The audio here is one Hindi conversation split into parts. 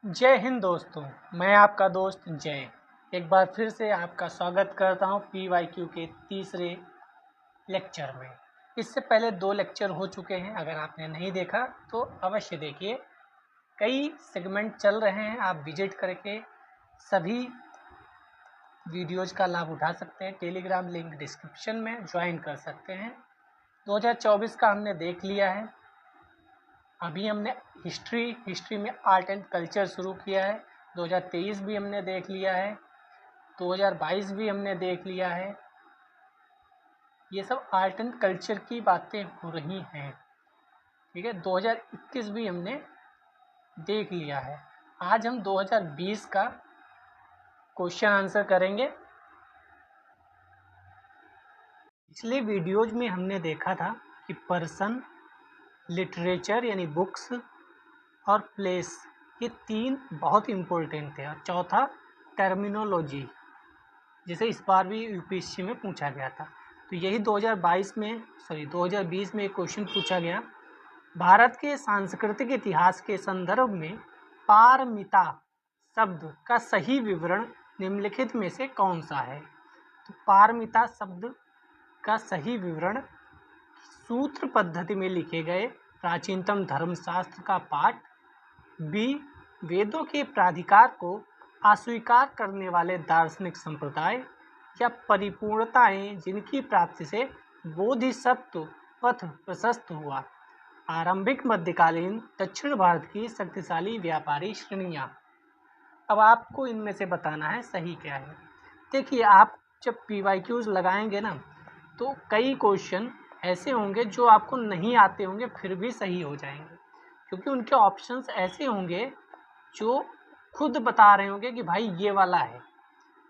जय हिंद दोस्तों, मैं आपका दोस्त जय एक बार फिर से आपका स्वागत करता हूं PYQ के तीसरे लेक्चर में। इससे पहले 2 लेक्चर हो चुके हैं, अगर आपने नहीं देखा तो अवश्य देखिए। कई सेगमेंट चल रहे हैं, आप विजिट करके सभी वीडियोज़ का लाभ उठा सकते हैं। टेलीग्राम लिंक डिस्क्रिप्शन में ज्वाइन कर सकते हैं। 2024 का हमने देख लिया है। अभी हमने हिस्ट्री में आर्ट एंड कल्चर शुरू किया है। 2023 भी हमने देख लिया है, 2022 भी हमने देख लिया है। ये सब आर्ट एंड कल्चर की बातें हो रही हैं, ठीक है। 2021 भी हमने देख लिया है। आज हम 2020 का क्वेश्चन आंसर करेंगे। पिछले वीडियोज में हमने देखा था कि पर्सन, लिटरेचर यानी बुक्स और प्लेस, ये 3 बहुत इम्पोर्टेंट थे। और चौथा टर्मिनोलॉजी, जिसे इस बार भी यूपीएससी में पूछा गया था। तो यही 2020 में एक क्वेश्चन पूछा गया। भारत के सांस्कृतिक इतिहास के संदर्भ में पारमिता शब्द का सही विवरण निम्नलिखित में से कौन सा है? तो पारमिता शब्द का सही विवरण सूत्र पद्धति में लिखे गए प्राचीनतम धर्मशास्त्र का पाठ, बी वेदों के प्राधिकार को अस्वीकार करने वाले दार्शनिक संप्रदाय, या परिपूर्णताएं जिनकी प्राप्ति से बोधिसत्व पथ प्रशस्त हुआ। आरंभिक मध्यकालीन दक्षिण भारत की शक्तिशाली व्यापारी श्रेणियां। अब आपको इनमें से बताना है सही क्या है। देखिए, आप जब PYQs लगाएंगे ना, तो कई क्वेश्चन ऐसे होंगे जो आपको नहीं आते होंगे, फिर भी सही हो जाएंगे, क्योंकि उनके ऑप्शंस ऐसे होंगे जो खुद बता रहे होंगे कि भाई ये वाला है,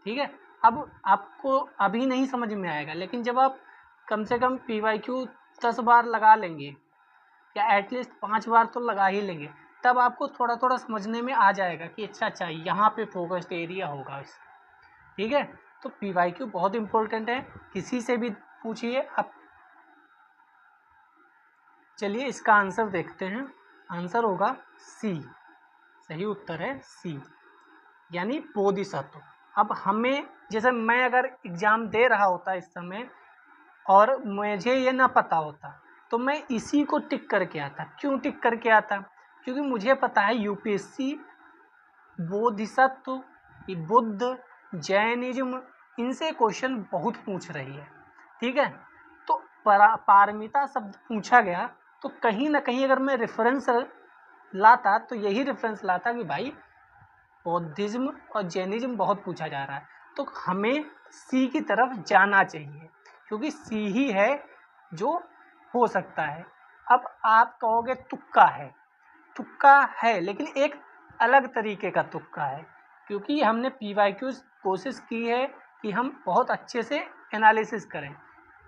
ठीक है। अब आपको अभी नहीं समझ में आएगा, लेकिन जब आप कम से कम PYQ 10 बार लगा लेंगे, या एटलीस्ट 5 बार तो लगा ही लेंगे, तब आपको थोड़ा थोड़ा समझने में आ जाएगा कि अच्छा यहाँ पे फोकस्ड एरिया होगा इसका, ठीक है। तो PYQ बहुत इम्पोर्टेंट है, किसी से भी पूछिए आप। चलिए इसका आंसर देखते हैं। आंसर होगा सी, सही उत्तर है सी, यानी बोधिसत्व। अब हमें, जैसे मैं अगर एग्ज़ाम दे रहा होता इस समय और मुझे ये ना पता होता, तो मैं इसी को टिक करके आता। क्यों टिक करके आता? क्योंकि मुझे पता है यूपीएससी बोधिसत्व, बुद्ध, जैनिज्म, इनसे क्वेश्चन बहुत पूछ रही है, ठीक है। तो पारमिता शब्द पूछा गया, तो कहीं ना कहीं अगर मैं रेफरेंस लाता तो यही रेफरेंस लाता कि भाई बौद्धिज्म और जैनिज्म बहुत पूछा जा रहा है, तो हमें सी की तरफ जाना चाहिए, क्योंकि सी ही है जो हो सकता है। अब आप कहोगे तुक्का है, तुक्का है, लेकिन एक अलग तरीके का तुक्का है, क्योंकि हमने PYQs कोशिश की है कि हम बहुत अच्छे से एनालिसिस करें,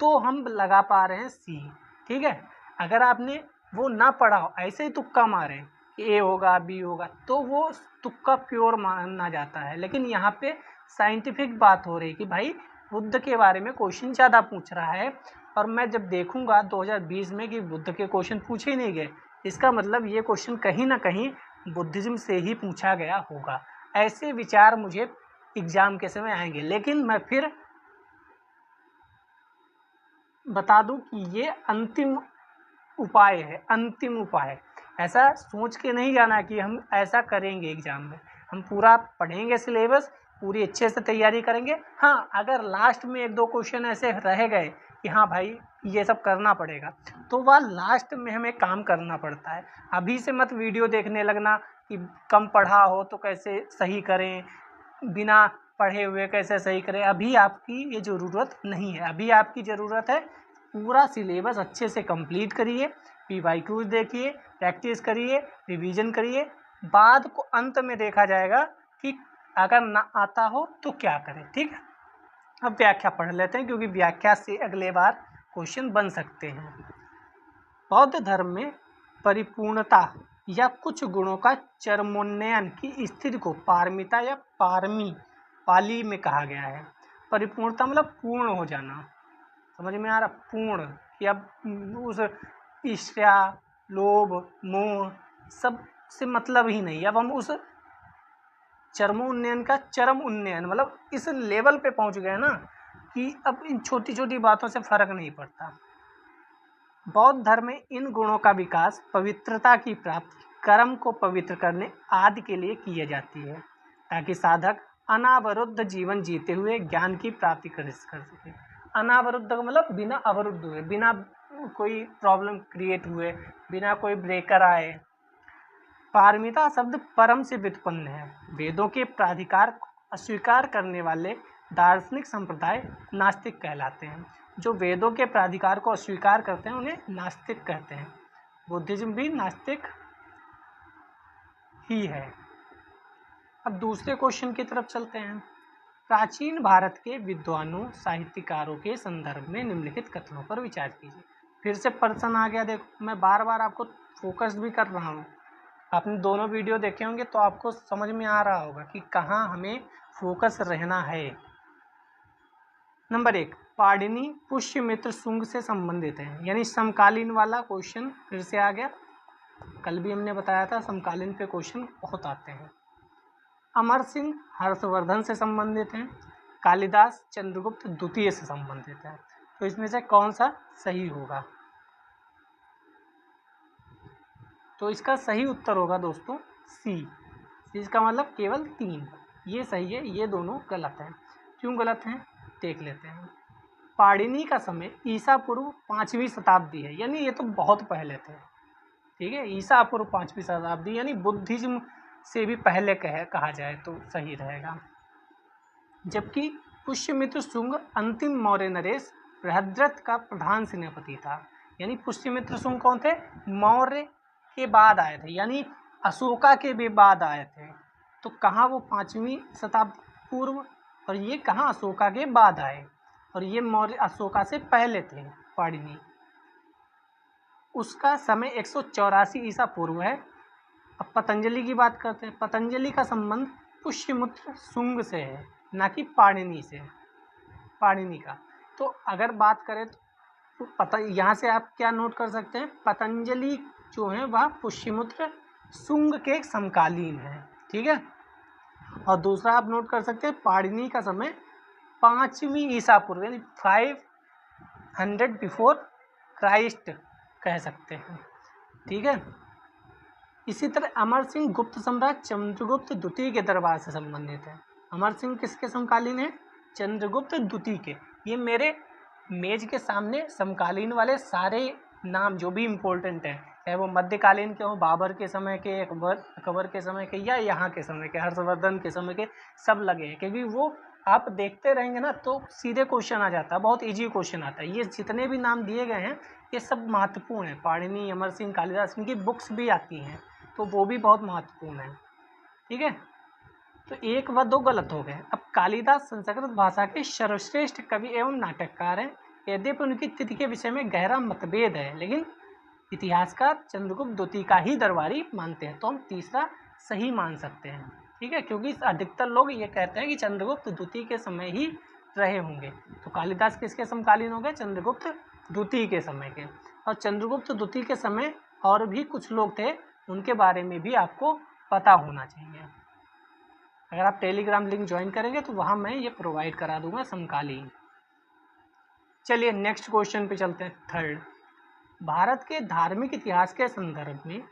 तो हम लगा पा रहे हैं सी, ठीक है। अगर आपने वो ना पढ़ा हो, ऐसे ही तुक्का मारें कि ए होगा बी होगा, तो वो तुक्का प्योर माना जाता है। लेकिन यहाँ पे साइंटिफिक बात हो रही कि भाई बुद्ध के बारे में क्वेश्चन ज़्यादा पूछ रहा है, और मैं जब देखूंगा 2020 में कि बुद्ध के क्वेश्चन पूछे नहीं गए, इसका मतलब ये क्वेश्चन कहीं ना कहीं बुद्धिज्म से ही पूछा गया होगा। ऐसे विचार मुझे एग्ज़ाम के समय आएंगे, लेकिन मैं फिर बता दूं कि ये अंतिम उपाय है, अंतिम उपाय। ऐसा सोच के नहीं जाना कि हम ऐसा करेंगे एग्ज़ाम में। हम पूरा पढ़ेंगे सिलेबस, पूरी अच्छे से तैयारी करेंगे। हाँ, अगर लास्ट में 1-2 क्वेश्चन ऐसे रह गए कि हाँ भाई ये सब करना पड़ेगा, तो वह लास्ट में हमें काम करना पड़ता है। अभी से मत वीडियो देखने लगना कि कम पढ़ा हो तो कैसे सही करें, बिना पढ़े हुए कैसे सही करें। अभी आपकी ये ज़रूरत नहीं है, अभी आपकी ज़रूरत है पूरा सिलेबस अच्छे से कंप्लीट करिए, PYQs देखिए, प्रैक्टिस करिए, रिवीजन करिए। बाद को अंत में देखा जाएगा कि अगर ना आता हो तो क्या करें, ठीक है। अब व्याख्या पढ़ लेते हैं, क्योंकि व्याख्या से अगले बार क्वेश्चन बन सकते हैं। बौद्ध धर्म में परिपूर्णता या कुछ गुणों का चरमोन्नयन की स्थिति को पारमिता या पारमी पाली में कहा गया है। परिपूर्णता मतलब पूर्ण हो जाना, समझ में आ रहा? पूर्ण, कि अब उस ईर्ष्या, लोभ, मोह सब से मतलब ही नहीं, अब हम उस चरमोन्नयन का चरम उन्नयन, मतलब इस लेवल पे पहुंच गए ना कि अब इन छोटी छोटी बातों से फर्क नहीं पड़ता। बौद्ध धर्म में इन गुणों का विकास पवित्रता की प्राप्ति, कर्म को पवित्र करने आदि के लिए की जाती है, ताकि साधक अनावरुद्ध जीवन जीते हुए ज्ञान की प्राप्ति कर सके। अनावरुद्ध का मतलब बिना अवरुद्ध हुए, बिना कोई प्रॉब्लम क्रिएट हुए, बिना कोई ब्रेकर आए। पारमिता शब्द परम से व्युत्पन्न है। वेदों के प्राधिकार को अस्वीकार करने वाले दार्शनिक संप्रदाय नास्तिक कहलाते हैं। जो वेदों के प्राधिकार को अस्वीकार करते हैं उन्हें नास्तिक कहते हैं। बुद्धिज्म भी नास्तिक ही है। अब दूसरे क्वेश्चन की तरफ चलते हैं। प्राचीन भारत के विद्वानों साहित्यकारों के संदर्भ में निम्नलिखित कथनों पर विचार कीजिए। फिर से प्रश्न आ गया, देखो मैं बार बार आपको फोकस भी कर रहा हूँ। आपने दोनों वीडियो देखे होंगे तो आपको समझ में आ रहा होगा कि कहाँ हमें फोकस रहना है। नंबर 1, पाणिनि पुष्यमित्र शुंग से संबंधित है, यानी समकालीन वाला क्वेश्चन फिर से आ गया। कल भी हमने बताया था समकालीन पे क्वेश्चन बहुत आते हैं। अमर सिंह हर्षवर्धन से संबंधित हैं। कालिदास चंद्रगुप्त द्वितीय से संबंधित है। तो इसमें से कौन सा सही होगा? तो इसका सही उत्तर होगा दोस्तों सी। इसका मतलब केवल 3, ये सही है, ये दोनों गलत हैं। क्यों गलत हैं देख लेते हैं। पाणिनि का समय ईसा पूर्व 5वीं शताब्दी है, यानी ये तो बहुत पहले थे। ठीक है, ईसा पूर्व 5वीं शताब्दी, यानी बुद्धिज्म से भी पहले कहा जाए तो सही रहेगा। जबकि पुष्यमित्र शुंग अंतिम मौर्य नरेश बृहद्रथ का प्रधान सेनापति था। यानी पुष्यमित्र शुंग कौन थे? मौर्य के बाद आए थे, यानी अशोका के भी बाद आए थे। तो कहाँ वो 5वीं शताब्दी पूर्व, और ये कहाँ अशोका के बाद आए, और ये मौर्य अशोका से पहले थे पाणिनि। उसका समय 184 ईसा पूर्व है। अब पतंजलि की बात करते हैं। पतंजलि का संबंध पुष्यमित्र शुंग से है, ना कि पाणिनि से, पाणिनि का। तो अगर बात करें तो यहाँ से आप क्या नोट कर सकते हैं, पतंजलि जो है वह पुष्यमित्र शुंग के समकालीन है। ठीक है, और दूसरा आप नोट कर सकते हैं पाणिनि का समय 5वीं ईसा पूर्व, यानी 500 बिफोर क्राइस्ट कह सकते हैं। ठीक है, इसी तरह अमर सिंह गुप्त सम्राट चंद्रगुप्त द्वितीय के दरबार से संबंधित है। अमर सिंह किसके समकालीन है? चंद्रगुप्त द्वितीय के। ये मेरे मेज के सामने समकालीन वाले सारे नाम जो भी इम्पोर्टेंट है, चाहे वो मध्यकालीन के हो, बाबर के समय के, अकबर के समय के, या यहाँ के समय के, हर्षवर्धन के समय के, सब लगे हैं। क्योंकि वो आप देखते रहेंगे ना तो सीधे क्वेश्चन आ जाता है, बहुत इजी क्वेश्चन आता है। ये जितने भी नाम दिए गए हैं ये सब महत्वपूर्ण है। पाणिनि, अमर सिंह, कालिदास, इनकी बुक्स भी आती हैं तो वो भी बहुत महत्वपूर्ण है। ठीक है, तो 1 व 2 गलत हो गए। अब कालिदास संस्कृत भाषा के सर्वश्रेष्ठ कवि एवं नाटककार हैं। यद्यपि उनकी तिथि के विषय में गहरा मतभेद है, लेकिन इतिहासकार चंद्रगुप्त द्वितीय का ही दरबारी मानते हैं। तो हम तीसरा सही मान सकते हैं। ठीक है, क्योंकि अधिकतर लोग ये कहते हैं कि चंद्रगुप्त द्वितीय के समय ही रहे होंगे। तो कालिदास किसके समकालीन हो गए? चंद्रगुप्त द्वितीय के समय के। और चंद्रगुप्त द्वितीय के समय और भी कुछ लोग थे, उनके बारे में भी आपको पता होना चाहिए। अगर आप टेलीग्राम लिंक ज्वाइन करेंगे तो वहाँ मैं ये प्रोवाइड करा दूंगा समकालीन। चलिए नेक्स्ट क्वेश्चन पे चलते हैं। 3rd, भारत के धार्मिक इतिहास के संदर्भ में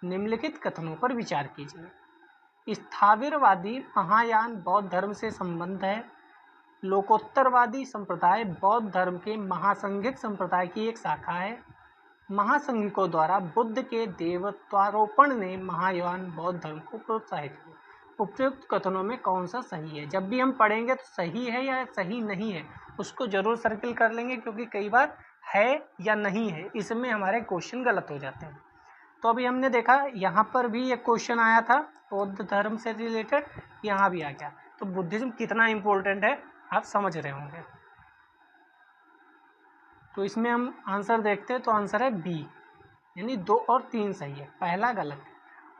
निम्नलिखित कथनों पर विचार कीजिए। स्थाविरवादी महायान बौद्ध धर्म से संबंध है। लोकोत्तरवादी संप्रदाय बौद्ध धर्म के महासंघिक संप्रदाय की एक शाखा है। महासंघिकों द्वारा बुद्ध के देवत्वारोपण ने महायान बौद्ध धर्म को प्रोत्साहित किया। उपयुक्त कथनों में कौन सा सही है? जब भी हम पढ़ेंगे तो सही है या सही नहीं है उसको जरूर सर्किल कर लेंगे, क्योंकि कई बार है या नहीं है इसमें हमारे क्वेश्चन गलत हो जाते हैं। तो अभी हमने देखा यहाँ पर भी एक क्वेश्चन आया था बौद्ध धर्म से रिलेटेड, यहाँ भी आ गया। तो बुद्धिज्म कितना इम्पोर्टेंट है आप समझ रहे होंगे। तो इसमें हम आंसर देखते हैं तो आंसर है बी, यानी 2 और 3 सही है, पहला गलत है।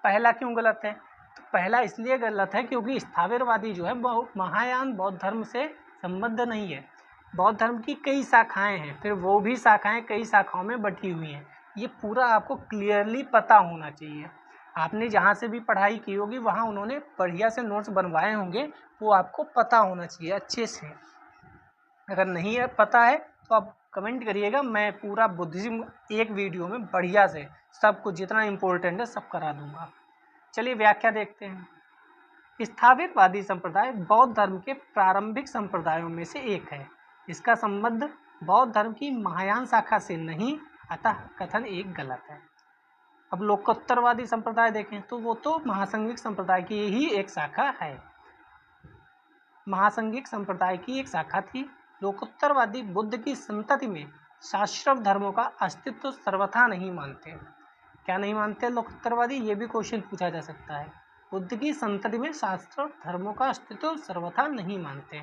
पहला क्यों गलत है? तो पहला इसलिए गलत है क्योंकि स्थाविरवादी जो है वो महायान बौद्ध धर्म से संबद्ध नहीं है। बौद्ध धर्म की कई शाखाएं हैं, फिर वो भी शाखाएं कई शाखाओं में बटी हुई हैं। ये पूरा आपको क्लियरली पता होना चाहिए। आपने जहाँ से भी पढ़ाई की होगी वहाँ उन्होंने बढ़िया से नोट्स बनवाए होंगे, वो आपको पता होना चाहिए अच्छे से। अगर नहीं है पता है तो आप कमेंट करिएगा, मैं पूरा बुद्धिज्म एक वीडियो में बढ़िया से सब कुछ जितना इम्पोर्टेंट है सब करा दूंगा। चलिए व्याख्या देखते हैं। स्थापितवादी संप्रदाय बौद्ध धर्म के प्रारंभिक संप्रदायों में से एक है। इसका संबंध बौद्ध धर्म की महायान शाखा से नहीं, अतः कथन एक गलत है। अब लोकोत्तरवादी संप्रदाय देखें तो वो तो महासंघिक संप्रदाय की ही एक शाखा है। महासंघिक संप्रदाय की एक शाखा थी। लोकोत्तरवादी बुद्ध की संतति में शास्त्र धर्मों का अस्तित्व सर्वथा नहीं मानते। क्या नहीं मानते लोकोत्तरवादी? ये भी क्वेश्चन पूछा जा सकता है। बुद्ध की संतति में शास्त्र धर्मों का अस्तित्व सर्वथा नहीं मानते।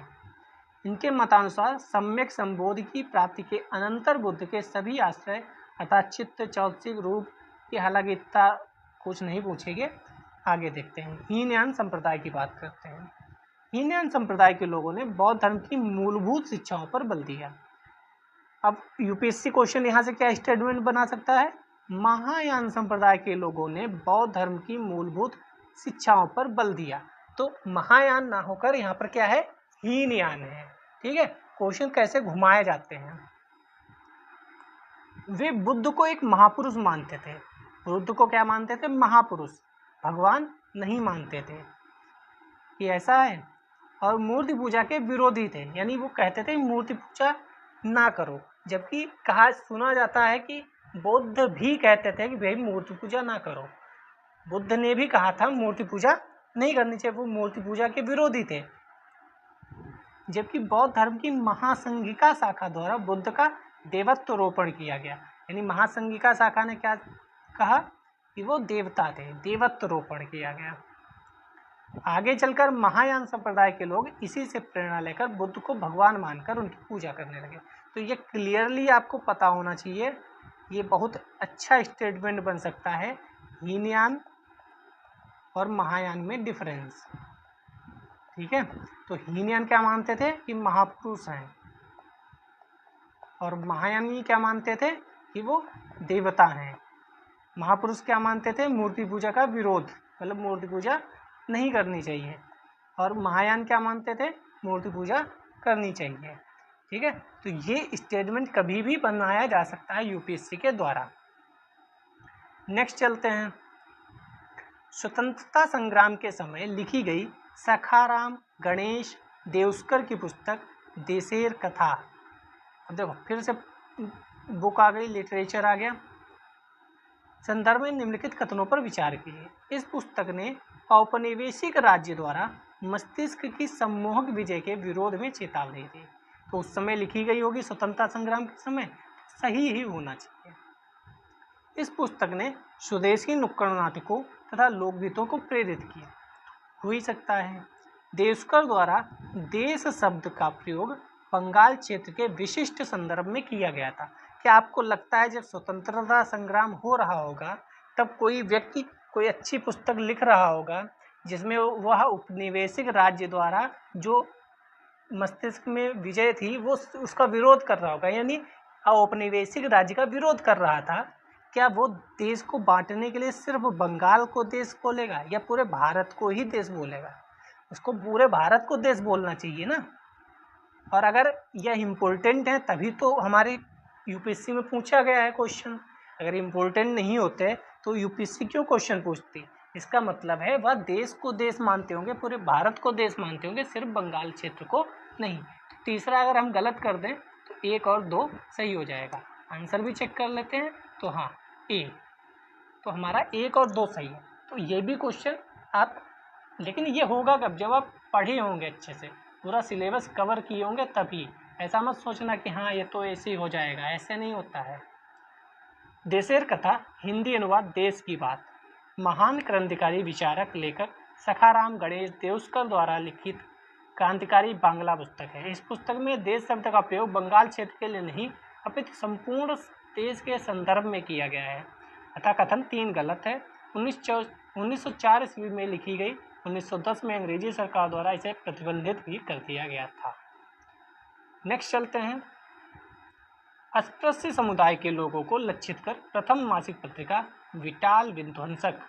इनके मतानुसार सम्यक संबोधि की प्राप्ति के अनंतर बुद्ध के सभी आश्रय अर्थात चित्त, चौत्सिक, रूप, ये हालांकि इतना कुछ नहीं पूछेंगे। आगे देखते हैं। हीनयान संप्रदाय की बात करते हैं। हीनयान संप्रदाय के लोगों ने बौद्ध धर्म की मूलभूत शिक्षाओं पर बल दिया। अब यूपीएससी क्वेश्चन यहाँ से क्या स्टेटमेंट बना सकता है? महायान संप्रदाय के लोगों ने बौद्ध धर्म की मूलभूत शिक्षाओं पर बल दिया। तो महायान ना होकर यहाँ पर क्या है? हीनयान है। ठीक है, क्वेश्चन कैसे घुमाए जाते हैं। वे बुद्ध को एक महापुरुष मानते थे। बुद्ध को क्या मानते थे? महापुरुष, भगवान नहीं मानते थे। ये ऐसा है। और मूर्ति पूजा के विरोधी थे, यानी वो कहते थे मूर्ति पूजा ना करो, जबकि कहा सुना जाता है कि बौद्ध भी कहते थे कि भाई मूर्ति पूजा ना करो। बुद्ध ने भी कहा था मूर्ति पूजा नहीं करनी चाहिए, वो मूर्ति पूजा के विरोधी थे। जबकि बौद्ध धर्म की महासंघिका शाखा द्वारा बुद्ध का देवत्वरोपण किया गया, यानी महासंघिका शाखा ने क्या कहा कि वो देवता थे, देवत्वरोपण किया गया। आगे चलकर महायान संप्रदाय के लोग इसी से प्रेरणा लेकर बुद्ध को भगवान मानकर उनकी पूजा करने लगे। तो ये क्लियरली आपको पता होना चाहिए, ये बहुत अच्छा स्टेटमेंट बन सकता है। हीनयान और महायान में डिफरेंस। ठीक है, तो हीनयान क्या मानते थे कि महापुरुष हैं, और महायानी क्या मानते थे कि वो देवता हैं। महापुरुष क्या मानते थे? मूर्ति पूजा का विरोध, मतलब मूर्ति पूजा नहीं करनी चाहिए। और महायान क्या मानते थे? मूर्ति पूजा करनी चाहिए। ठीक है, तो ये स्टेटमेंट कभी भी बनाया जा सकता है यूपीएससी के द्वारा। नेक्स्ट चलते हैं। स्वतंत्रता संग्राम के समय लिखी गई सखाराम गणेश देउस्कर की पुस्तक देशेर कथा। अब देखो फिर से बुक आ गई, लिटरेचर आ गया। संदर्भ में निम्नलिखित कथनों पर विचार कीजिए। इस पुस्तक ने औपनिवेशिक राज्य द्वारा मस्तिष्क की सम्मोहक विजय के विरोध में चेतावनी दी। तो उस समय लिखी गई होगी, स्वतंत्रता संग्राम के समय, सही ही होना चाहिए। इस पुस्तक ने स्वदेशी नुक्कड़ नाटकों तथा लोकगीतों को प्रेरित किया, हो ही सकता है। देउस्कर द्वारा देश शब्द का प्रयोग बंगाल क्षेत्र के विशिष्ट संदर्भ में किया गया था। क्या आपको लगता है जब स्वतंत्रता संग्राम हो रहा होगा तब कोई व्यक्ति कोई अच्छी पुस्तक लिख रहा होगा जिसमें वह उपनिवेशिक राज्य द्वारा जो मस्तिष्क में विजय थी वो उसका विरोध कर रहा होगा, यानी औपनिवेशिक राज्य का विरोध कर रहा था? क्या वो देश को बांटने के लिए सिर्फ बंगाल को देश बोलेगा या पूरे भारत को ही देश बोलेगा? उसको पूरे भारत को देश बोलना चाहिए ना। और अगर यह इम्पोर्टेंट है तभी तो हमारे यूपीएससी में पूछा गया है क्वेश्चन। अगर इम्पोर्टेंट नहीं होते तो यूपीएससी क्यों क्वेश्चन पूछती? इसका मतलब है वह देश को देश मानते होंगे, पूरे भारत को देश मानते होंगे, सिर्फ बंगाल क्षेत्र को नहीं। तो तीसरा अगर हम गलत कर दें तो 1 और 2 सही हो जाएगा। आंसर भी चेक कर लेते हैं। तो हाँ, ए, तो हमारा 1 और 2 सही है। तो ये भी क्वेश्चन आप, लेकिन ये होगा कब? जब आप पढ़े होंगे अच्छे से, पूरा सिलेबस कवर किए होंगे तभी। ऐसा मत सोचना कि हाँ ये तो ऐसे ही हो जाएगा, ऐसे नहीं होता है। देशेर कथा हिंदी अनुवाद देश की बात, महान क्रांतिकारी विचारक लेखक सखाराम गणेश देउस्कर द्वारा लिखित क्रांतिकारी बांग्ला पुस्तक है। इस पुस्तक में देश शब्द का प्रयोग बंगाल क्षेत्र के लिए नहीं अपितु संपूर्ण देश के संदर्भ में किया गया है। अतः कथन 3 गलत है। 1904 ईस्वी में लिखी गई, 1910 में अंग्रेजी सरकार द्वारा इसे प्रतिबंधित भी कर दिया गया था। नेक्स्ट चलते हैं। अस्पृश्य समुदाय के लोगों को लक्षित कर प्रथम मासिक पत्रिका विटाल विध्वंसक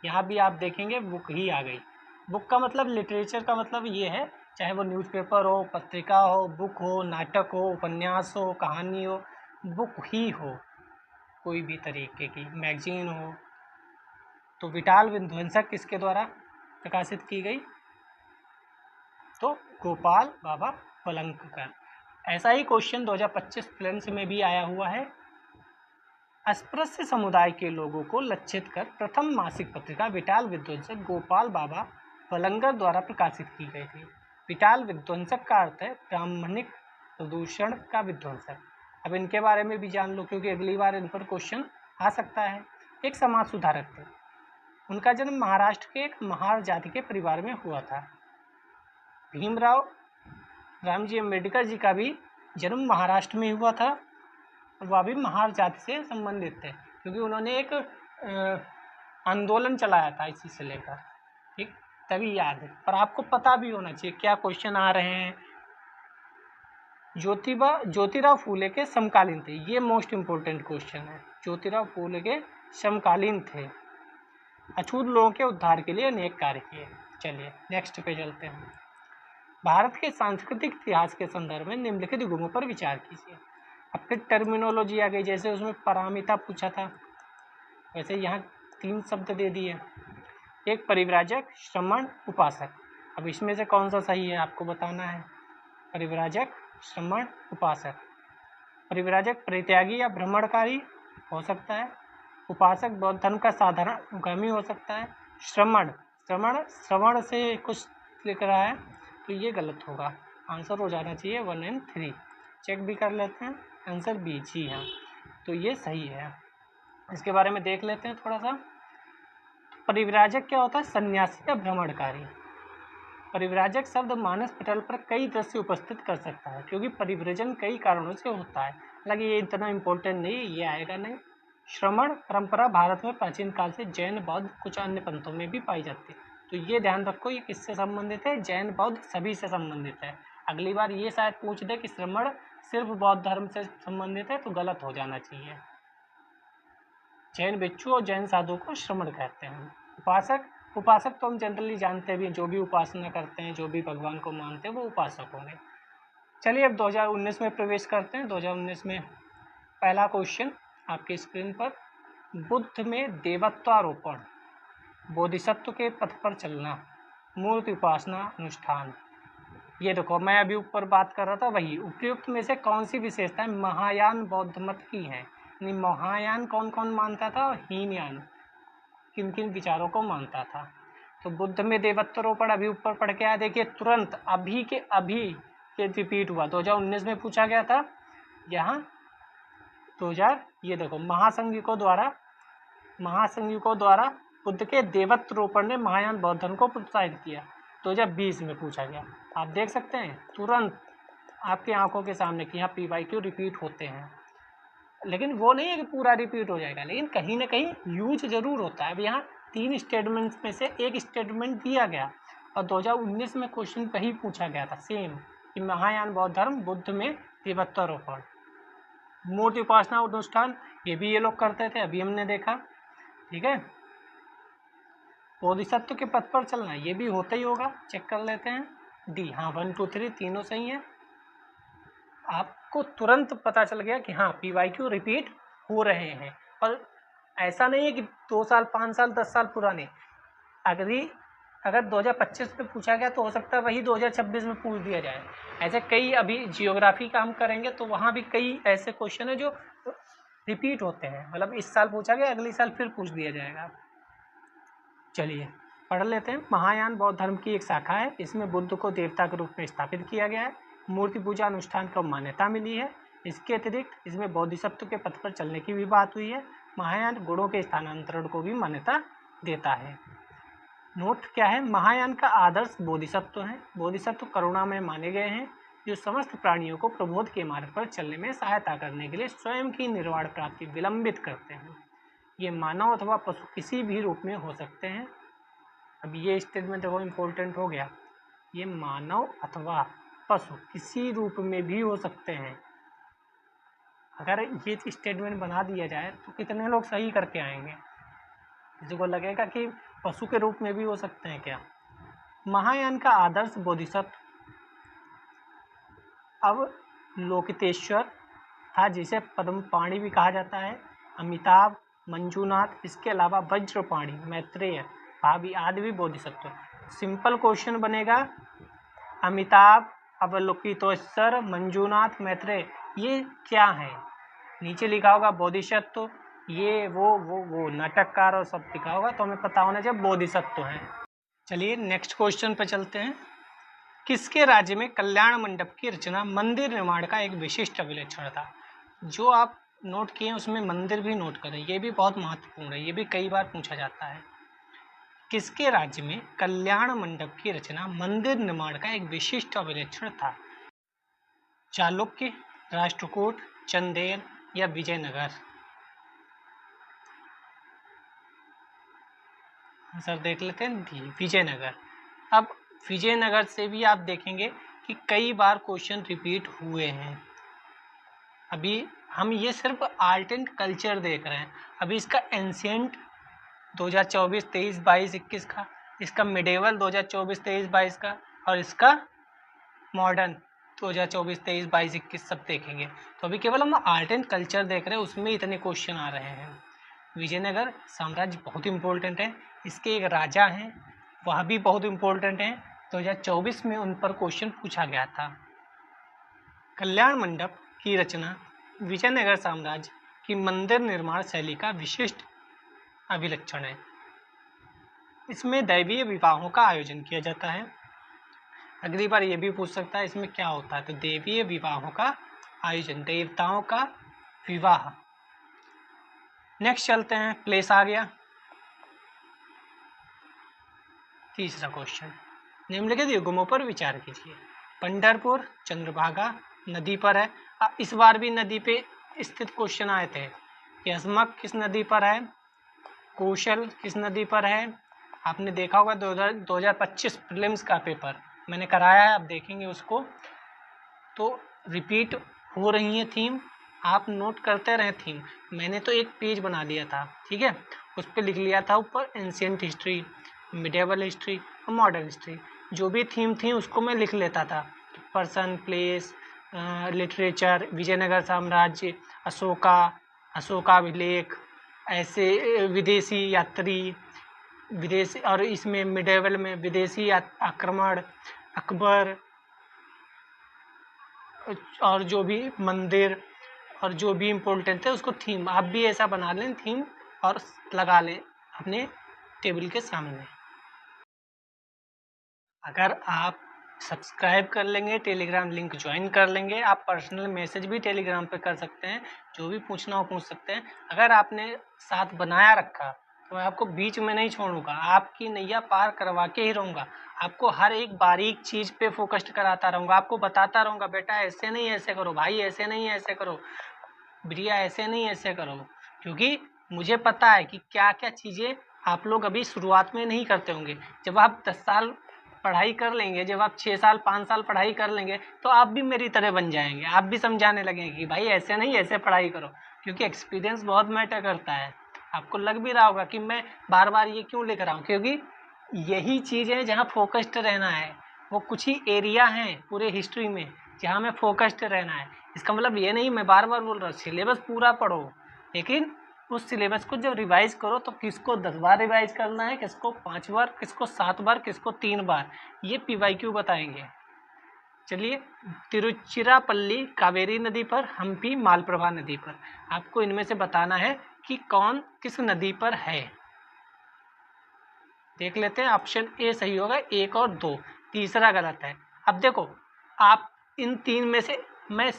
यहाँ भी आप देखेंगे बुक ही आ गई। बुक का मतलब लिटरेचर का मतलब ये है, चाहे वो न्यूज़पेपर हो, पत्रिका हो, बुक हो, नाटक हो, उपन्यास हो, कहानी हो, बुक ही हो, कोई भी तरीके की मैगजीन हो। तो विटाल विध्वंसक किसके द्वारा प्रकाशित की गई? तो गोपाल बाबा वलंककर। ऐसा ही क्वेश्चन 2025 प्रीलिम्स में भी आया हुआ है। अस्पृश्य समुदाय के लोगों को लक्षित कर प्रथम मासिक पत्रिका विटाल विध्वंसक गोपाल बाबा वलंगर द्वारा प्रकाशित की गई थी। विटाल विध्वंसक का अर्थ है ब्राह्मणिक प्रदूषण का विध्वंसक। अब इनके बारे में भी जान लो, क्योंकि अगली बार इन पर क्वेश्चन आ सकता है। एक समाज सुधारक थे। उनका जन्म महाराष्ट्र के एक महार जाति के परिवार में हुआ था। भीमराव रामजी अम्बेडकर जी का भी जन्म महाराष्ट्र में हुआ था, वह भी महार जाति से संबंधित थे, क्योंकि उन्होंने एक आंदोलन चलाया था इसी से लेकर, ठीक, तभी याद है। पर आपको पता भी होना चाहिए क्या क्वेश्चन आ रहे हैं। ज्योतिराव फूले के समकालीन थे, ये मोस्ट इम्पोर्टेंट क्वेश्चन है। ज्योतिराव फूले के समकालीन थे, अछूत लोगों के उद्धार के लिए अनेक कार्य किए। चलिए नेक्स्ट पे चलते हैं। भारत के सांस्कृतिक इतिहास के संदर्भ में निम्नलिखित गुणों पर विचार कीजिए। अब फिर टर्मिनोलॉजी आ गई, जैसे उसमें पारमिता पूछा था, वैसे यहाँ 3 शब्द दे दिए। एक परिव्राजक, श्रमण, उपासक। अब इसमें से कौन सा सही है आपको बताना है। परिव्राजक, श्रमण, उपासक। परिव्राजक परित्यागी या भ्रमणकारी हो सकता है। उपासक बौद्ध धर्म का साधारण अनुगामी हो सकता है। श्रवण से कुछ लिख रहा है तो ये गलत होगा, आंसर हो जाना चाहिए 1 और 3। चेक भी कर लेते हैं, आंसर बी, जी हाँ, तो ये सही है। इसके बारे में देख लेते हैं थोड़ा सा। परिव्राजक क्या होता है? सन्यासी या भ्रमणकारी। परिव्राजक शब्द मानस पटल पर कई दृश्य उपस्थित कर सकता है, क्योंकि परिव्रजन कई कारणों से होता है। हालांकि ये इतना इम्पोर्टेंट नहीं, ये आएगा नहीं। श्रमण परंपरा भारत में प्राचीन काल से जैन, बौद्ध, कुछ अन्य पंथों में भी पाई जाती है, तो ये ध्यान रखो, ये किससे संबंधित है? जैन, बौद्ध सभी से संबंधित है। अगली बार ये शायद पूछ दे कि श्रमण सिर्फ बौद्ध धर्म से संबंधित है, तो गलत हो जाना चाहिए। जैन भिक्षु और जैन साधु को श्रमण कहते हैं। उपासक तो हम जनरली जानते भी, जो भी उपासना करते हैं, जो भी भगवान को मानते हैं, वो उपासक होंगे। चलिए अब 2019 में प्रवेश करते हैं। 2019 में पहला क्वेश्चन आपके स्क्रीन पर, बुद्ध में देवत्वारोपण, बोधिसत्व के पथ पर चलना, मूर्ति उपासना अनुष्ठान। ये देखो, मैं अभी ऊपर बात कर रहा था, वही उपयुक्त में से कौन सी विशेषताएं महायान बौद्ध मत की हैं? महायान कौन कौन मानता था और हीनयान किन किन विचारों को मानता था? तो बुद्ध में देवत्वारोपण अभी ऊपर पढ़ के आया, देखिए तुरंत अभी के रिपीट हुआ। 2019 में पूछा गया था, यहाँ 2000, ये देखो, महासंघिकों द्वारा बुद्ध के देवत्वारोपण ने महायान बौद्ध धर्म को प्रोत्साहित किया। 2020 में पूछा गया, आप देख सकते हैं तुरंत आपकी आंखों के सामने कि यहाँ PYQ रिपीट होते हैं, लेकिन वो नहीं है कि पूरा रिपीट हो जाएगा, लेकिन कहीं ना कहीं यूज जरूर होता है। अब यहाँ 3 स्टेटमेंट्स में से एक स्टेटमेंट दिया गया और 2019 में क्वेश्चन वही पूछा गया था सेम, कि महायान बौद्ध धर्म, बुद्ध में देवत्वारोपण, मूर्ति उपासना अनुष्ठान, ये भी ये लोग करते थे, अभी हमने देखा, ठीक है। बोधिसत्व के पथ पर चलना, ये भी होता ही होगा, चेक कर लेते हैं। डी, हाँ 1 2 3 तीनों सही है। आपको तुरंत पता चल गया कि हाँ PYQ रिपीट हो रहे हैं, और ऐसा नहीं है कि 2 साल 5 साल 10 साल पुराने। अगर 2025 में पूछा गया तो हो सकता है वही 2026 में पूछ दिया जाए। ऐसे कई, अभी जियोग्राफी का हम करेंगे तो वहाँ भी कई ऐसे क्वेश्चन है जो रिपीट होते हैं, मतलब इस साल पूछा गया, अगले साल फिर पूछ दिया जाएगा। चलिए पढ़ लेते हैं। महायान बौद्ध धर्म की एक शाखा है, इसमें बुद्ध को देवता के रूप में स्थापित किया गया है, मूर्ति पूजा अनुष्ठान को मान्यता मिली है। इसके अतिरिक्त इसमें बोधिसत्व के पथ पर चलने की भी बात हुई है। महायान गुणों के स्थानांतरण को भी मान्यता देता है। नोट क्या है? महायान का आदर्श बोधिसत्व है। बोधिसत्व करुणामय माने गए हैं, जो समस्त प्राणियों को प्रबोध के मार्ग पर चलने में सहायता करने के लिए स्वयं की निर्वाण प्राप्ति विलंबित करते हैं। ये मानव अथवा पशु किसी भी रूप में हो सकते हैं। अब ये स्टेटमेंट वो इम्पोर्टेंट हो गया, ये मानव अथवा पशु किसी रूप में भी हो सकते हैं। अगर ये स्टेटमेंट बना दिया जाए तो कितने लोग सही करके आएंगे? किसी को लगेगा कि पशु के रूप में भी हो सकते हैं क्या? महायान का आदर्श बोधिसत्व अब लोकितेश्वर था, जिसे पद्मपाणि भी कहा जाता है। अमिताभ, मंजूनाथ, इसके अलावा वज्रपाणि, मैत्रेय, भावी आदि भी बोधिसत्व। सिंपल क्वेश्चन बनेगा, अमिताभ, अवलोकितेश्वर, मंजूनाथ, मैत्रेय, ये क्या है? नीचे लिखा होगा बोधिसत्व, ये वो नाटककार और सब लिखा होगा, तो हमें पता होना चाहिए बोधिसत्व है। चलिए नेक्स्ट क्वेश्चन पे चलते हैं। किसके राज्य में कल्याण मंडप की रचना मंदिर निर्माण का एक विशिष्ट अभिलक्षण था? जो आप नोट किए उसमें मंदिर भी नोट करें, ये भी बहुत महत्वपूर्ण है, ये भी कई बार पूछा जाता है। किसके राज्य में कल्याण मंडप की रचना मंदिर निर्माण का एक विशिष्ट अभिलक्षण था? चालुक्य, राष्ट्रकूट, चंदेल या विजयनगर? आंसर देख लेते हैं, विजयनगर। अब विजयनगर से भी आप देखेंगे कि कई बार क्वेश्चन रिपीट हुए हैं। अभी हम ये सिर्फ आर्ट एंड कल्चर देख रहे हैं, अभी इसका एंशिएंट 2024, 23, 22, 21 का, इसका मिडेवल 2024, 23, 22 का, और इसका मॉडर्न 2024, 23, 22, 21 सब देखेंगे। तो अभी केवल हम आर्ट एंड कल्चर देख रहे हैं, उसमें इतने क्वेश्चन आ रहे हैं। विजयनगर साम्राज्य बहुत इम्पोर्टेंट है, इसके एक राजा हैं, वह भी बहुत इम्पोर्टेंट है, 2024 में उन पर क्वेश्चन पूछा गया था। कल्याण मंडप की रचना विजयनगर साम्राज्य की मंदिर निर्माण शैली का विशिष्ट अभिलक्षण है। इसमें दैवीय विवाहों का आयोजन किया जाता है। अगली बार ये भी पूछ सकता है इसमें क्या होता है, तो देवीय विवाहों का आयोजन, देवताओं का विवाह। नेक्स्ट चलते हैं, प्लेस आ गया। तीसरा क्वेश्चन, निम्नलिखित युग्मों पर विचार कीजिए। पंढरपुर चंद्रभागा नदी पर है। इस बार भी नदी पे स्थित क्वेश्चन आए थे। यमक किस नदी पर है? कौशल किस नदी पर है? आपने देखा होगा 2025 प्रीलिम्स का पेपर मैंने कराया है, आप देखेंगे उसको, तो रिपीट हो रही है थीम, आप नोट करते रहें थीम। मैंने तो एक पेज बना लिया था, ठीक है, उस पर लिख लिया था ऊपर एंशिएंट हिस्ट्री, मिडेवल हिस्ट्री और मॉडर्न हिस्ट्री, जो भी थीम थी उसको मैं लिख लेता था। पर्सन, प्लेस, लिटरेचर, विजयनगर साम्राज्य, अशोकाभिलेख, ऐसे विदेशी यात्री, विदेशी, और इसमें मिडेवल में विदेशी आक्रमण, अकबर, और जो भी मंदिर और जो भी इम्पोर्टेंट है उसको थीम, आप भी ऐसा बना लें थीम और लगा लें अपने टेबल के सामने। अगर आप सब्सक्राइब कर लेंगे, टेलीग्राम लिंक ज्वाइन कर लेंगे, आप पर्सनल मैसेज भी टेलीग्राम पे कर सकते हैं, जो भी पूछना हो पूछ सकते हैं। अगर आपने साथ बनाया रखा तो मैं आपको बीच में नहीं छोड़ूंगा, आपकी नैया पार करवा के ही रहूँगा, आपको हर एक बारीक चीज़ पे फोकस्ड कराता रहूँगा, आपको बताता रहूँगा बेटा ऐसे नहीं ऐसे करो, भाई ऐसे नहीं ऐसे करो, बिटिया ऐसे नहीं ऐसे करो, क्योंकि मुझे पता है कि क्या क्या चीज़ें आप लोग अभी शुरुआत में नहीं करते होंगे। जब आप 10 साल पढ़ाई कर लेंगे, जब आप 6 साल 5 साल पढ़ाई कर लेंगे, तो आप भी मेरी तरह बन जाएंगे, आप भी समझाने लगेंगे कि भाई ऐसे नहीं ऐसे पढ़ाई करो, क्योंकि एक्सपीरियंस बहुत मैटर करता है। आपको लग भी रहा होगा कि मैं बार बार ये क्यों लिख रहा हूँ, क्योंकि यही चीज़ है जहाँ फोकस्ड रहना है। वो कुछ ही एरिया हैं पूरे हिस्ट्री में जहाँ में फोकस्ड रहना है। इसका मतलब ये नहीं मैं बार बार बोल रहा हूँ सिलेबस पूरा पढ़ो, लेकिन उस सिलेबस को जब रिवाइज करो तो किसको 10 बार रिवाइज करना है, किसको 5 बार, किसको 7 बार, किसको 3 बार, ये PYQ बताएंगे। चलिए, तिरुचिरापल्ली कावेरी नदी पर, हम्पी मालप्रभा नदी पर, आपको इनमें से बताना है कि कौन किस नदी पर है। देख लेते हैं, ऑप्शन ए सही होगा, 1 और 2, तीसरा गलत है। अब देखो, आप इन 3 में से मैं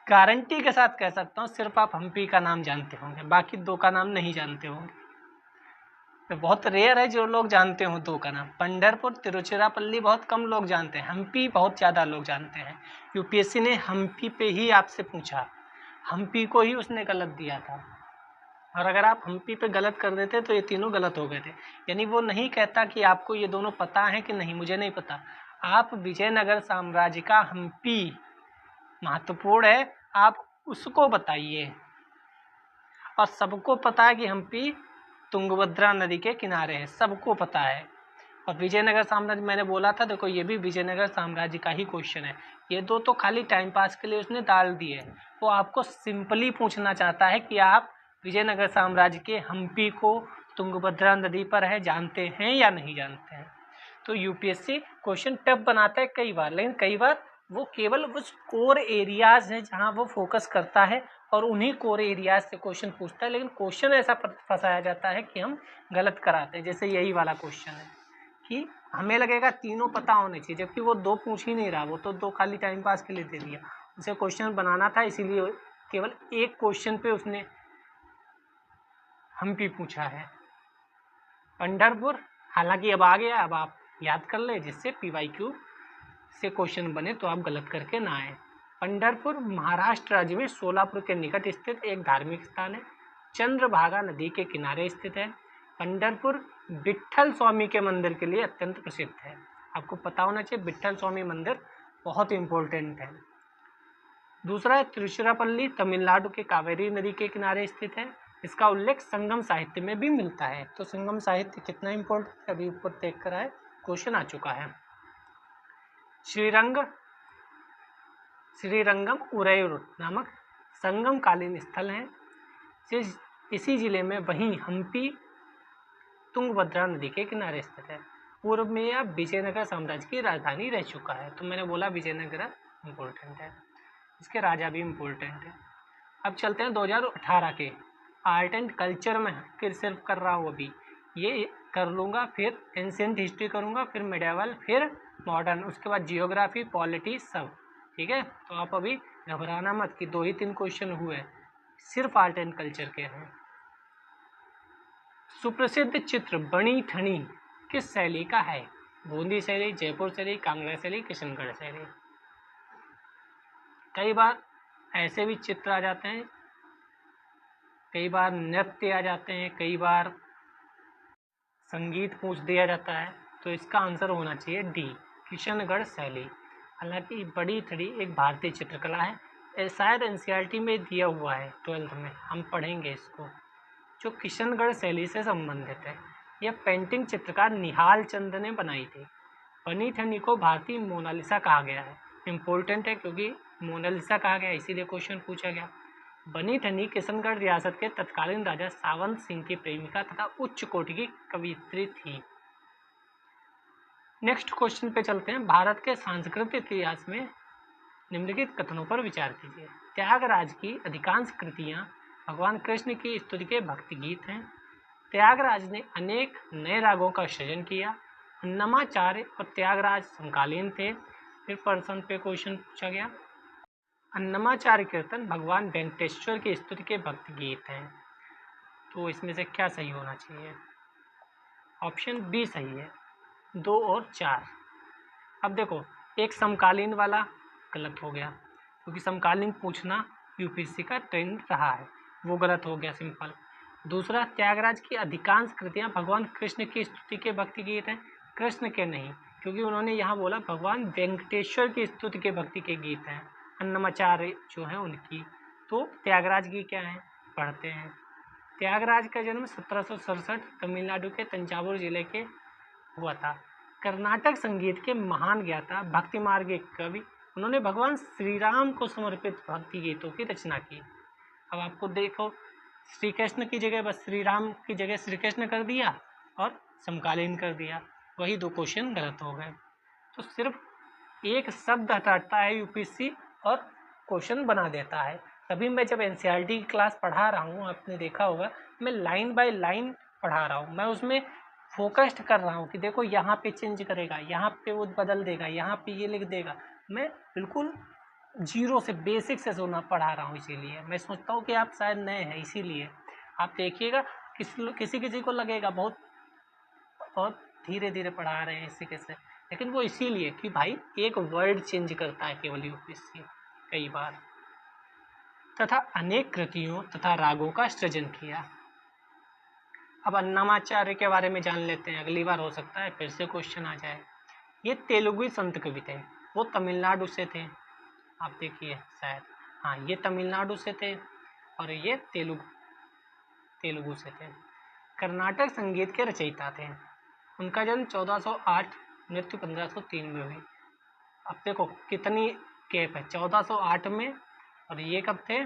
गारंटी के साथ कह सकता हूँ सिर्फ आप हम्पी का नाम जानते होंगे, बाकी 2 का नाम नहीं जानते होंगे। तो बहुत रेयर है जो लोग जानते हो 2 का नाम। पंढरपुर, तिरुचिरापल्ली बहुत कम लोग जानते हैं, हम्पी बहुत ज़्यादा लोग जानते हैं। यूपीएससी ने हम्पी पे ही आपसे पूछा, हम्पी को ही उसने गलत दिया था, और अगर आप हम्पी पे गलत कर देते तो ये तीनों गलत हो गए थे। यानी वो नहीं कहता कि आपको ये दोनों पता है कि नहीं, मुझे नहीं पता, आप विजयनगर साम्राज्य का हम्पी महत्वपूर्ण है, आप उसको बताइए। और सबको पता है कि हम्पी तुंगभद्रा नदी के किनारे है, सबको पता है। और विजयनगर साम्राज्य मैंने बोला था, देखो ये भी विजयनगर साम्राज्य का ही क्वेश्चन है। ये दो तो खाली टाइम पास के लिए उसने डाल दिए है। वो आपको सिंपली पूछना चाहता है कि आप विजयनगर साम्राज्य के हम्पी को तुंगभद्रा नदी पर है जानते हैं या नहीं जानते हैं। तो यूपीएससी क्वेश्चन टफ बनाता है कई बार, लेकिन कई बार वो केवल कुछ कोर एरियाज है जहाँ वो फोकस करता है और उन्हीं कोर एरियाज से क्वेश्चन पूछता है, लेकिन क्वेश्चन ऐसा फंसाया जाता है कि हम गलत कराते हैं। जैसे यही वाला क्वेश्चन है कि हमें लगेगा तीनों पता होने चाहिए, जबकि वो दो पूछ ही नहीं रहा, वो तो दो खाली टाइम पास के लिए दे दिया। उसे क्वेश्चन बनाना था, इसीलिए केवल एक क्वेश्चन पे उसने हम्पी पूछा है। पंढरपुर हालांकि अब आ गया, अब आप याद कर ले जिससे पीवाईक्यू से क्वेश्चन बने तो आप गलत करके ना आए। पंढरपुर महाराष्ट्र राज्य में सोलापुर के निकट स्थित एक धार्मिक स्थान है। चंद्रभागा नदी के किनारे स्थित है। पंढरपुर विट्ठल स्वामी के मंदिर के लिए अत्यंत प्रसिद्ध है। आपको पता होना चाहिए, विट्ठल स्वामी मंदिर बहुत इंपॉर्टेंट है। दूसरा है तिरुचिरापल्ली, तमिलनाडु के कावेरी नदी के किनारे स्थित है। इसका उल्लेख संगम साहित्य में भी मिलता है। तो संगम साहित्य कितना इंपॉर्टेंट है अभी ऊपर देख कर आए, क्वेश्चन आ चुका है। श्रीरंगम उरैयूर नामक संगमकालीन स्थल है। इसी जिले में वहीं हम्पी तुंगभद्रा नदी के किनारे स्थित है। पूर्व में यह विजयनगर साम्राज्य की राजधानी रह चुका है। तो मैंने बोला विजयनगर इम्पोर्टेंट है, इसके राजा भी इम्पोर्टेंट है। अब चलते हैं 2018 के आर्ट एंड कल्चर में सिर्फ कर रहा हूँ अभी, ये कर लूँगा, फिर एंशिएंट हिस्ट्री करूँगा, फिर मिडिवल, फिर मॉडर्न, उसके बाद जियोग्राफी, पॉलिटी, सब। ठीक है, तो आप अभी घबराना मत कि 2 ही 3 क्वेश्चन हुए, सिर्फ आर्ट एंड कल्चर के हैं। सुप्रसिद्ध चित्र बनी ठनी किस शैली का है? बूंदी शैली, जयपुर शैली, कांगड़ा शैली, किशनगढ़ शैली। कई बार ऐसे भी चित्र आ जाते हैं, कई बार नृत्य आ जाते हैं, कई बार संगीत पूछ दिया जाता है। तो इसका आंसर होना चाहिए डी, किशनगढ़ शैली। हालांकि बड़ी थड़ी एक भारतीय चित्रकला है, शायद एनसीईआरटी में दिया हुआ है 12th में, हम पढ़ेंगे इसको, जो किशनगढ़ शैली से संबंधित है। यह पेंटिंग चित्रकार निहाल चंद ने बनाई थी। बनी ठनी को भारतीय मोनालिसा कहा गया है। इम्पोर्टेंट है क्योंकि मोनालिसा कहा गया, इसीलिए क्वेश्चन पूछा गया। बनी ठनी किशनगढ़ रियासत के तत्कालीन राजा सावंत सिंह की प्रेमिका तथा उच्च कोटि की कवयित्री थी। नेक्स्ट क्वेश्चन पे चलते हैं। भारत के सांस्कृतिक इतिहास में निम्नलिखित कथनों पर विचार कीजिए। त्यागराज की अधिकांश कृतियां भगवान कृष्ण की स्तुति के भक्ति गीत हैं। त्यागराज ने अनेक नए रागों का सृजन किया। अन्नमाचार्य और त्यागराज समकालीन थे। फिर पर्सन पे क्वेश्चन पूछा गया। अन्नमाचार्य कीर्तन भगवान वेंकटेश्वर की स्तुति के भक्ति गीत हैं। तो इसमें से क्या सही होना चाहिए? ऑप्शन बी सही है, 2 और 4। अब देखो, एक समकालीन वाला गलत हो गया क्योंकि समकालीन पूछना यूपीएससी का ट्रेंड रहा है, वो गलत हो गया सिंपल। दूसरा, त्यागराज की अधिकांश कृतियां भगवान कृष्ण की स्तुति के भक्ति गीत हैं, कृष्ण के नहीं, क्योंकि उन्होंने यहाँ बोला भगवान वेंकटेश्वर की स्तुति के भक्ति के गीत हैं, अन्नमाचार्य जो हैं उनकी। तो त्यागराज की क्या है, पढ़ते हैं। त्यागराज का जन्म 1767 तमिलनाडु के तंजावुर जिले के हुआ था। कर्नाटक संगीत के महान ज्ञाता, भक्ति मार्ग कवि, उन्होंने भगवान श्री राम को समर्पित भक्ति गीतों की रचना की। अब आपको देखो, श्री कृष्ण की जगह बस श्री राम की जगह श्री कृष्ण कर दिया और समकालीन कर दिया, वही 2 क्वेश्चन गलत हो गए। तो सिर्फ एक शब्द हटाता है यूपीएससी और क्वेश्चन बना देता है। तभी मैं जब एनसीईआरटी की क्लास पढ़ा रहा हूँ, आपने देखा होगा मैं लाइन बाय लाइन पढ़ा रहा हूँ, मैं उसमें फोकस्ड कर रहा हूँ कि देखो यहाँ पे चेंज करेगा, यहाँ पे वो बदल देगा, यहाँ पे ये लिख देगा। मैं बिल्कुल जीरो से, बेसिक से सोना पढ़ा रहा हूँ। इसीलिए मैं सोचता हूँ कि आप शायद नए हैं, इसीलिए आप देखिएगा किसी किसी को लगेगा बहुत धीरे धीरे पढ़ा रहे हैं इसी कैसे, लेकिन वो इसीलिए कि भाई एक वर्ड चेंज करता है केवल यूपीएससी कई बार। तथा अनेक कृतियों तथा रागों का सृजन किया। अब अन्नमाचार्य के बारे में जान लेते हैं, अगली बार हो सकता है फिर से क्वेश्चन आ जाए। ये तेलुगु संत कवि थे, वो तमिलनाडु से थे। आप देखिए शायद, हाँ ये तमिलनाडु से थे और ये तेलुगु से थे। कर्नाटक संगीत के रचयिता थे। उनका जन्म 1408, मृत्यु 1503 में हुई। अब देखो कितनी गैप है, 1408 में और ये कब थे,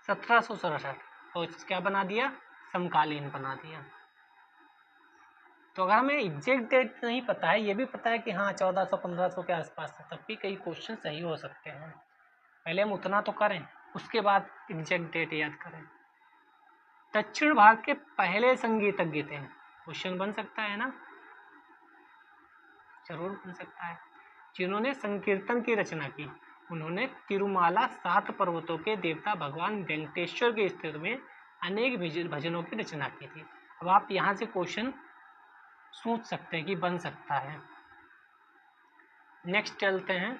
1767, और क्या बना दिया, समकालीन बना दिया। तो अगर हमें एग्जैक्ट डेट नहीं पता है, ये भी पता है कि हाँ 1400-1500 के आसपास है, तब भी कई क्वेश्चन सही हो सकते हैं। पहले हम उतना तो करें, उसके बाद एग्जैक्ट डेट याद करें। दक्षिण भारत के पहले संगीतज्ञ थे, क्वेश्चन बन सकता है ना, जरूर बन सकता है। जिन्होंने संकीर्तन की रचना की, उन्होंने तिरुमाला 7 पर्वतों के देवता भगवान वेंकटेश्वर के स्थिति में अनेक भजनों की रचना की थी। अब आप यहाँ से क्वेश्चन सोच सकते हैं कि बन सकता है। नेक्स्ट चलते हैं।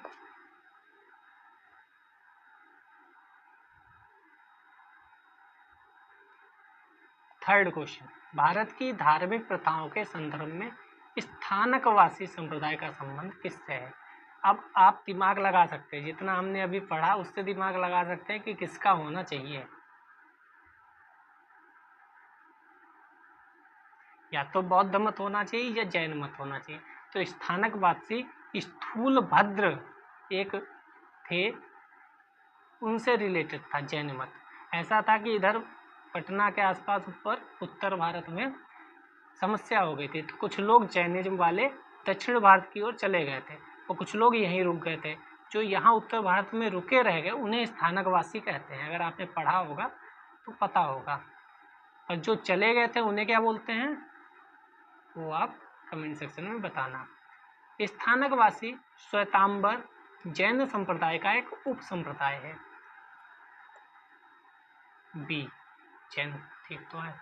थर्ड क्वेश्चन, भारत की धार्मिक प्रथाओं के संदर्भ में स्थानकवासी संप्रदाय का संबंध किससे है? अब आप दिमाग लगा सकते हैं, जितना हमने अभी पढ़ा उससे दिमाग लगा सकते हैं कि किसका होना चाहिए। या तो बौद्ध मत होना चाहिए या जैन मत होना चाहिए। तो स्थानकवासी स्थूलभद्र एक थे, उनसे रिलेटेड था जैन मत। ऐसा था कि इधर पटना के आसपास ऊपर उत्तर भारत में समस्या हो गई थी, तो कुछ लोग जैनिज्म वाले दक्षिण भारत की ओर चले गए थे और कुछ लोग यहीं रुक गए थे। जो यहाँ उत्तर भारत में रुके रह गए उन्हें स्थानकवासी कहते हैं। अगर आपने पढ़ा होगा तो पता होगा। और जो चले गए थे उन्हें क्या बोलते हैं, वो आप कमेंट सेक्शन में बताना। स्थानकवासी श्वेतांबर जैन संप्रदाय का एक उप संप्रदाय है। बी जैन ठीक तो है।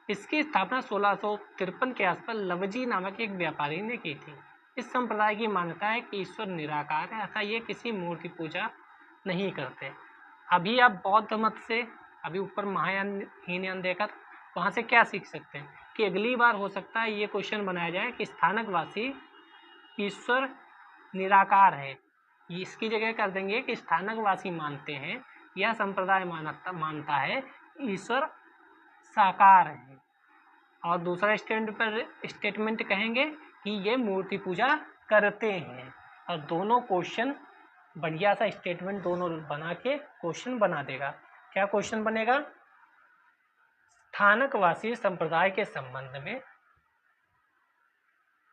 इसकी स्थापना 1653 के आसपास लवजी नामक एक व्यापारी ने की थी। इस संप्रदाय की मान्यता है कि ईश्वर निराकार है, अतः ये किसी मूर्ति पूजा नहीं करते। अभी आप बौद्ध मत से, अभी ऊपर महायान हीनयान देखा, वहाँ से क्या सीख सकते हैं कि अगली बार हो सकता है ये क्वेश्चन बनाया जाए कि स्थानकवासी ईश्वर निराकार है, इसकी जगह कर देंगे कि स्थानकवासी मानते हैं, यह संप्रदाय मानता है ईश्वर साकार है। और दूसरा स्टेटमेंट कहेंगे कि ये मूर्ति पूजा करते हैं। और दोनों क्वेश्चन बढ़िया सा स्टेटमेंट दोनों बना के क्वेश्चन बना देगा। क्या क्वेश्चन बनेगा, स्थानकवासी संप्रदाय के संबंध में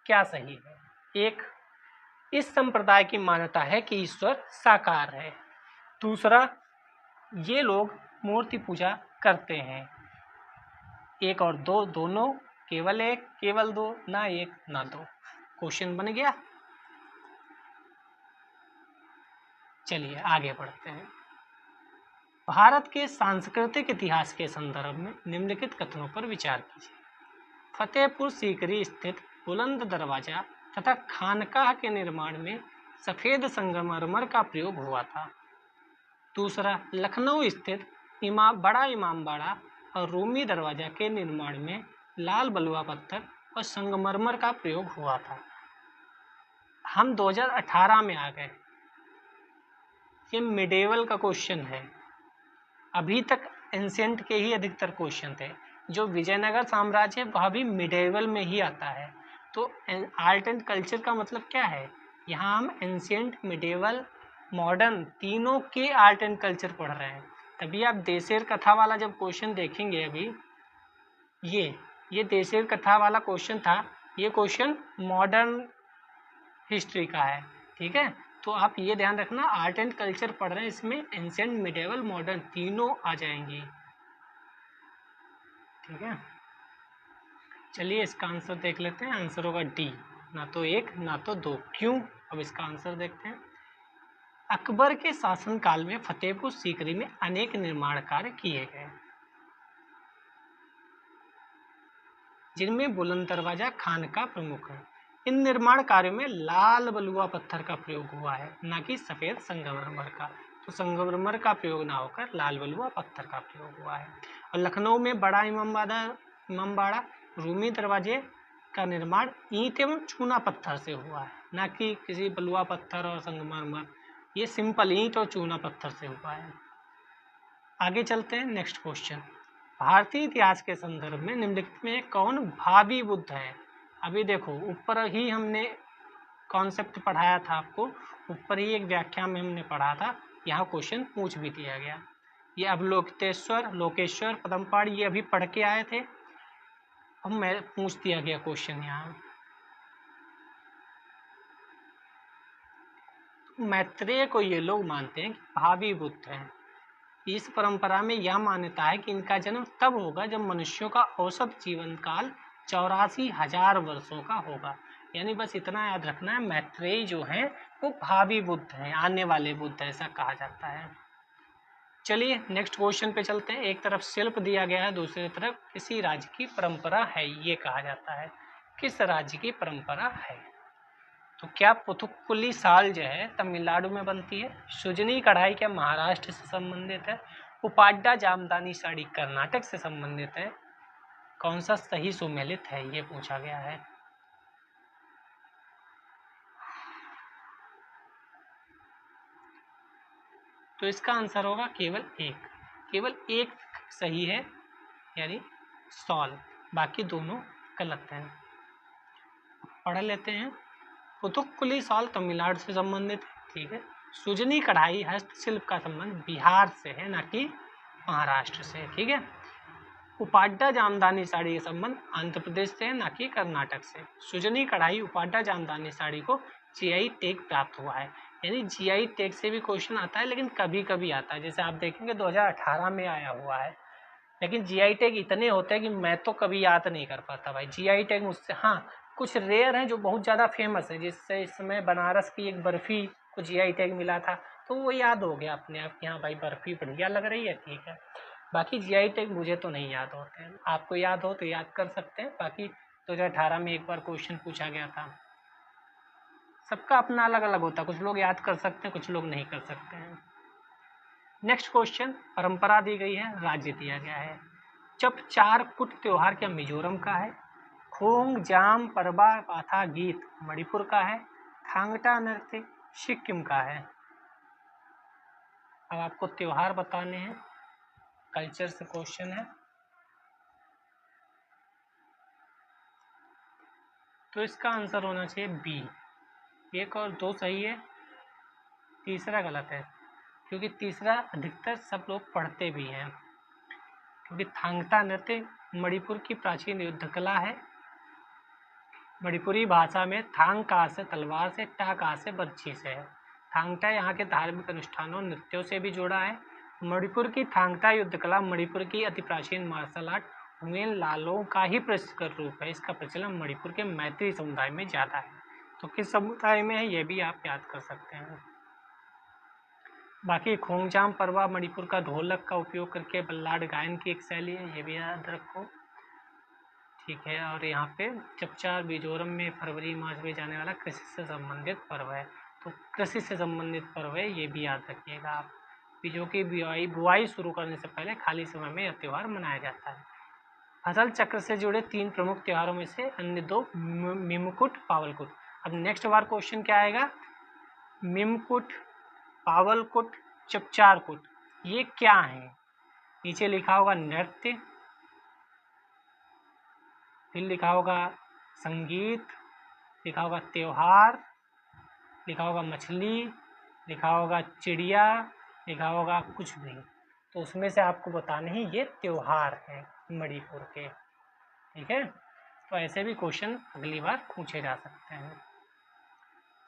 क्या सही है। एक, इस संप्रदाय की मान्यता है कि ईश्वर साकार है। दूसरा, ये लोग मूर्ति पूजा करते हैं। एक और दो, दोनों, केवल एक, केवल दो, ना एक ना दो। क्वेश्चन बन गया। चलिए आगे बढ़ते हैं। भारत के सांस्कृतिक इतिहास के संदर्भ में निम्नलिखित कथनों पर विचार कीजिए। फतेहपुर सीकरी स्थित बुलंद दरवाजा तथा खानकाह के निर्माण में सफ़ेद संगमरमर का प्रयोग हुआ था। दूसरा, लखनऊ स्थित बड़ा इमामबाड़ा और रूमी दरवाजा के निर्माण में लाल बलुआ पत्थर और संगमरमर का प्रयोग हुआ था। हम 2018 में आ गए। ये मिडेवल का क्वेश्चन है। अभी तक एंशिएंट के ही अधिकतर क्वेश्चन थे। जो विजयनगर साम्राज्य है वह भी मिडेवल में ही आता है। तो आर्ट एंड कल्चर का मतलब क्या है, यहाँ हम एंशिएंट, मिडेवल, मॉडर्न तीनों के आर्ट एंड कल्चर पढ़ रहे हैं। तभी आप देशेर कथा वाला जब क्वेश्चन देखेंगे, अभी ये देशेर कथा वाला क्वेश्चन था, ये क्वेश्चन मॉडर्न हिस्ट्री का है। ठीक है, तो आप ये ध्यान रखना, आर्ट एंड कल्चर पढ़ रहे हैं, इसमें एंशिएंट, मिडेवल, मॉडर्न तीनों आ जाएंगी। ठीक है, चलिए इसका आंसर देख लेते हैं। आंसर होगा डी, ना तो एक ना तो दो। क्यों, अब इसका आंसर देखते हैं। अकबर के शासनकाल में फतेहपुर सीकरी में अनेक निर्माण कार्य किए गए, जिनमें बुलंद दरवाजा खानका प्रमुख है। इन निर्माण कार्यों में लाल बलुआ पत्थर का प्रयोग हुआ है, ना कि सफ़ेद संगमरमर का। तो संगमरमर का प्रयोग ना होकर लाल बलुआ पत्थर का प्रयोग हुआ है। और लखनऊ में बड़ा इमामबाड़ा रूमी दरवाजे का निर्माण ईंट एवं चूना पत्थर से हुआ है, ना कि किसी बलुआ पत्थर और संगमरमर। ये सिंपल ईंट और चूना पत्थर से हुआ है। आगे चलते हैं, नेक्स्ट क्वेश्चन। भारतीय इतिहास के संदर्भ में निम्नलिखित में कौन भावी बुद्ध है? अभी देखो ऊपर ही हमने कॉन्सेप्ट पढ़ाया था आपको, ऊपर ही एक व्याख्या में हमने पढ़ा था, यहाँ क्वेश्चन पूछ भी दिया गया। ये अवलोकितेश्वर, लोकेश्वर, पदमपाड़ ये अभी पढ़ के आए थे, अब मैं पूछ दिया गया क्वेश्चन यहाँ। मैत्रेय को ये लोग मानते हैं कि भावी बुद्ध हैं। इस परंपरा में यह मान्यता है कि इनका जन्म तब होगा जब मनुष्यों का औसत जीवन काल 84,000 वर्षों का होगा। यानी बस इतना याद रखना है, मैत्रेय जो हैं वो भावी बुद्ध हैं, आने वाले बुद्ध ऐसा कहा जाता है। चलिए नेक्स्ट क्वेश्चन पे चलते हैं। एक तरफ शिल्प दिया गया है, दूसरी तरफ किसी राज्य की परंपरा है, ये कहा जाता है। किस राज्य की परंपरा है? तो क्या पुथुक्कुली साल जो है तमिलनाडु में बनती है? सुजनी कढ़ाई क्या महाराष्ट्र से संबंधित है? उपाड्डा जामदानी साड़ी कर्नाटक से संबंधित है? कौन सा सही सुमेलित है, ये पूछा गया है। तो इसका आंसर होगा केवल एक सही है, यानी सॉल, बाकी दोनों गलत हैं। पढ़ लेते हैं। पुथुक्कुली साल तमिलनाडु से संबंधित है, ठीक है। सुजनी कढ़ाई हस्तशिल्प का संबंध बिहार से है, ना कि महाराष्ट्र से, ठीक है। उपाड्डा जामदानी साड़ी का संबंध आंध्र प्रदेश से है, ना कि कर्नाटक से। सुजनी कढ़ाई उपाड्डा जामदानी साड़ी को जीआई टैग प्राप्त हुआ है, यानी जीआई टैग से भी क्वेश्चन आता है, लेकिन कभी कभी आता है। जैसे आप देखेंगे 2018 में आया हुआ है, लेकिन जीआई टैग इतने होते हैं कि मैं तो कभी याद नहीं कर पाता भाई। जीआई टैग मुझसे, हाँ कुछ रेयर हैं जो बहुत ज़्यादा फेमस है, जिससे इस समय बनारस की एक बर्फ़ी को जीआई टैग मिला था, तो वो याद हो गया अपने आप कि हाँ भाई बर्फ़ी बढ़िया लग रही है, ठीक है। बाकी जीआई टैग मुझे तो नहीं याद होते हैं, आपको याद हो तो याद कर सकते हैं। बाकी 2018 में एक बार क्वेश्चन पूछा गया था। सबका अपना अलग अलग होता है, कुछ लोग याद कर सकते हैं, कुछ लोग नहीं कर सकते हैं। नेक्स्ट क्वेश्चन, परंपरा दी गई है, राज्य दिया गया है। चपचार कुट त्योहार क्या मिजोरम का है? खोंग जाम परबा पाथा गीत मणिपुर का है? थांगटा नृत्य सिक्किम का है? अब आपको त्योहार बताने हैं, कल्चर से क्वेश्चन है। तो इसका आंसर होना चाहिए बी। एक और दो सही है, तीसरा गलत है, क्योंकि तीसरा अधिकतर सब लोग पढ़ते भी हैं। क्योंकि थांगता नृत्य मणिपुर की प्राचीन युद्ध कला है। मणिपुरी भाषा में थांग का से तलवार से, टा का से बर्छी से है। थांगटा यहाँ के धार्मिक अनुष्ठानों नृत्यों से भी जुड़ा है। मणिपुर की थांगटा युद्ध कला मणिपुर की अति प्राचीन मार्शल आर्ट हुएन लालों का ही प्रशिक्षण रूप है। इसका प्रचलन मणिपुर के मैत्री समुदाय में ज़्यादा है। तो किस समुदाय में है ये भी आप याद कर सकते हैं। बाकी खोंगजाम परवा मणिपुर का ढोलक का उपयोग करके बल्लाड गायन की एक शैली है, ये भी याद रखो, ठीक है। और यहाँ पे चपचार मिजोरम में फरवरी मार्च में जाने वाला कृषि से संबंधित पर्व है, तो कृषि से संबंधित पर्व है, ये भी याद रखिएगा आप। बीजों की बुआई शुरू करने से पहले खाली समय में यह त्यौहार मनाया जाता है। फसल चक्र से जुड़े 3 प्रमुख त्योहारों में से अन्य 2 मिमकुट, पावलकुट। अब नेक्स्ट बार क्वेश्चन क्या आएगा? मिमकुट, पावलकुट, चपचारकुट, ये क्या है? नीचे लिखा होगा नृत्य, फिर लिखा होगा संगीत, लिखा होगा त्योहार, लिखा होगा मछली, लिखा होगा चिड़िया, लिखा होगा कुछ भी। तो उसमें से आपको बताने ही ये त्योहार है मणिपुर के, ठीक है। तो ऐसे भी क्वेश्चन अगली बार पूछे जा सकते हैं।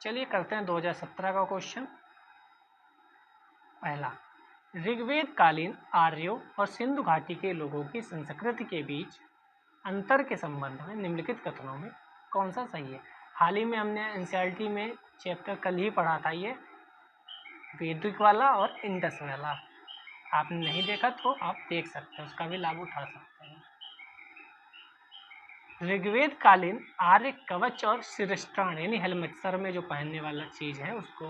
चलिए करते हैं 2017 का क्वेश्चन। पहला, ऋग्वेद कालीन आर्यों और सिंधु घाटी के लोगों की संस्कृति के बीच अंतर के संबंध में निम्नलिखित कथनों में कौन सा सही है? हाल ही में हमने एनसीईआरटी में चैप्टर कल ही पढ़ा था, ये वैदिक वाला और इंडस वाला। आपने नहीं देखा तो आप देख सकते हैं, उसका भी लाभ उठा सकते हैं। ऋग्वेद कालीन आर्य कवच और शिरस्त्राण यानी हेलमेट, सर में जो पहनने वाला चीज़ है उसको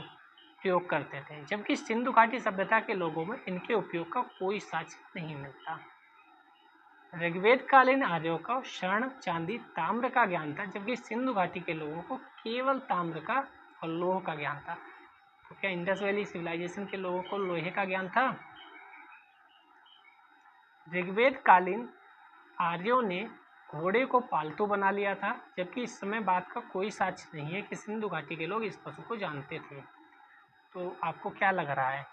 प्रयोग करते थे, जबकि सिंधु घाटी सभ्यता के लोगों में इनके उपयोग का कोई साक्ष्य नहीं मिलता। ऋग्वेद कालीन आर्यों को स्वर्ण, चांदी, ताम्र का ज्ञान था, जबकि सिंधु घाटी के लोगों को केवल ताम्र का और लोह का ज्ञान था। तो क्या इंडस वैली सिविलाइजेशन के लोगों को लोहे का ज्ञान था? ऋग्वेद कालीन आर्यों ने घोड़े को पालतू बना लिया था, जबकि इस समय बात का कोई साक्ष्य नहीं है कि सिंधु घाटी के लोग इस पशु को जानते थे। तो आपको क्या लग रहा है?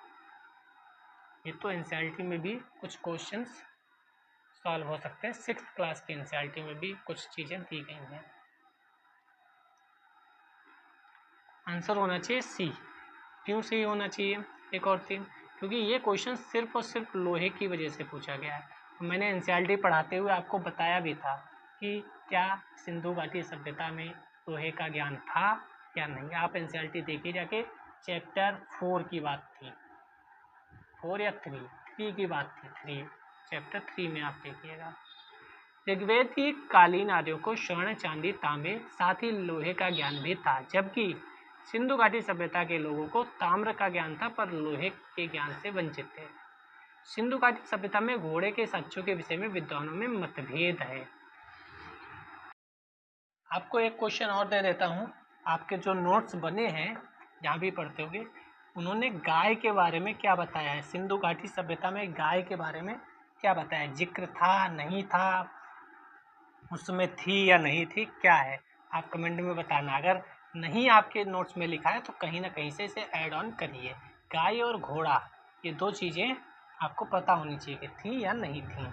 ये तो एनसीईआरटी में भी कुछ क्वेश्चंस सॉल्व हो सकते हैं, 6th क्लास के एनसीईआरटी में भी कुछ चीज़ें दी गई हैं। आंसर होना चाहिए सी। क्यों सही होना चाहिए? एक और चीज़, क्योंकि ये क्वेश्चन सिर्फ और सिर्फ लोहे की वजह से पूछा गया है। मैंने एनसीईआरटी पढ़ाते हुए आपको बताया भी था कि क्या सिंधु घाटी सभ्यता में लोहे का ज्ञान था या नहीं। आप एनसीईआरटी देखिए जाके, चैप्टर 4 की बात थी, 4 या 3 की बात थी, 3 चैप्टर 3 में आप देखिएगा। ऋग्वेद की कालीन आर्यों को स्वर्ण, चांदी, तांबे साथ ही लोहे का ज्ञान भी था, जबकि सिंधु घाटी सभ्यता के लोगों को ताम्र का ज्ञान था पर लोहे के ज्ञान से वंचित थे। सिंधु घाटी सभ्यता में घोड़े के साक्ष्यों के विषय में विद्वानों में मतभेद है। आपको एक क्वेश्चन और दे देता हूँ। आपके जो नोट्स बने हैं जहाँ भी पढ़ते होंगे, उन्होंने गाय के बारे में क्या बताया है? सिंधु घाटी सभ्यता में गाय के बारे में क्या बताया? जिक्र था, नहीं था, उसमें थी या नहीं थी, क्या है? आप कमेंट में बताना। अगर नहीं आपके नोट्स में लिखा है तो कहीं ना कहीं से इसे ऐड ऑन करिए। गाय और घोड़ा, ये दो चीज़ें आपको पता होनी चाहिए कि थी या नहीं थी।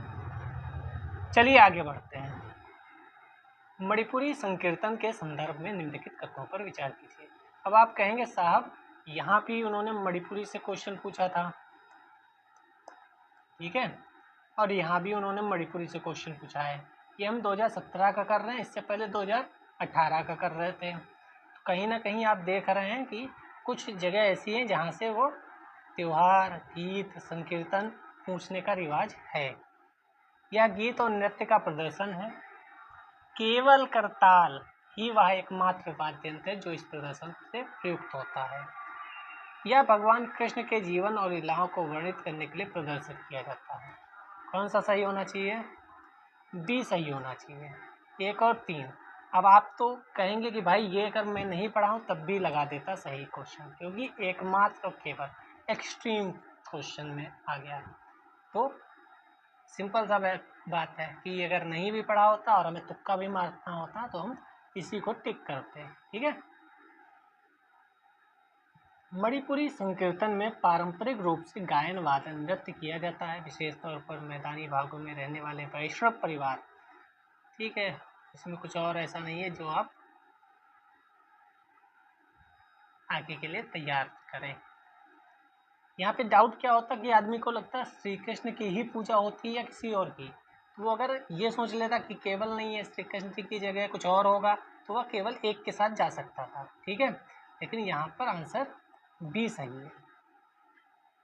चलिए आगे बढ़ते हैं। मणिपुरी संकीर्तन के संदर्भ में निम्नलिखित कथनों पर विचार कीजिए। अब आप कहेंगे साहब यहाँ भी उन्होंने मणिपुरी से क्वेश्चन पूछा था, ठीक है, और यहाँ भी उन्होंने मणिपुरी से क्वेश्चन पूछा है। ये हम 2017 का कर रहे हैं, इससे पहले 2018 का कर रहे थे। तो कहीं ना कहीं आप देख रहे हैं कि कुछ जगह ऐसी हैं जहाँ से वो त्योहार, गीत, संकीर्तन पूछने का रिवाज है। यह गीत और नृत्य का प्रदर्शन है। केवल करताल ही वह एकमात्र वाद्य यंत्र है जो इस प्रदर्शन से प्रयुक्त होता है। यह भगवान कृष्ण के जीवन और लीलाओं को वर्णित करने के लिए प्रदर्शित किया जाता है। कौन सा सही होना चाहिए? बी सही होना चाहिए। 1 और 3। अब आप तो कहेंगे कि भाई ये अगर मैं नहीं पढ़ाऊँ तब भी लगा देता सही क्वेश्चन, क्योंकि एकमात्र और केवल एक्सट्रीम क्वेश्चन में आ गया। तो सिंपल सा बात है कि अगर नहीं भी पढ़ा होता और हमें तुक्का भी मारना होता तो हम इसी को टिक करते हैं, ठीक है। मणिपुरी संकीर्तन में पारंपरिक रूप से गायन, वादन, नृत्य किया जाता है, विशेष तौर पर मैदानी भागों में रहने वाले वैष्णव परिवार, ठीक है। इसमें कुछ और ऐसा नहीं है जो आप आगे के लिए तैयार करें। यहाँ पे डाउट क्या होता है कि आदमी को लगता है श्री कृष्ण की ही पूजा होती है या किसी और की, तो वो अगर ये सोच लेता कि केवल नहीं है, श्री कृष्ण जी की जगह कुछ और होगा, तो वह केवल एक के साथ जा सकता था, ठीक है। लेकिन यहाँ पर आंसर बी सही है।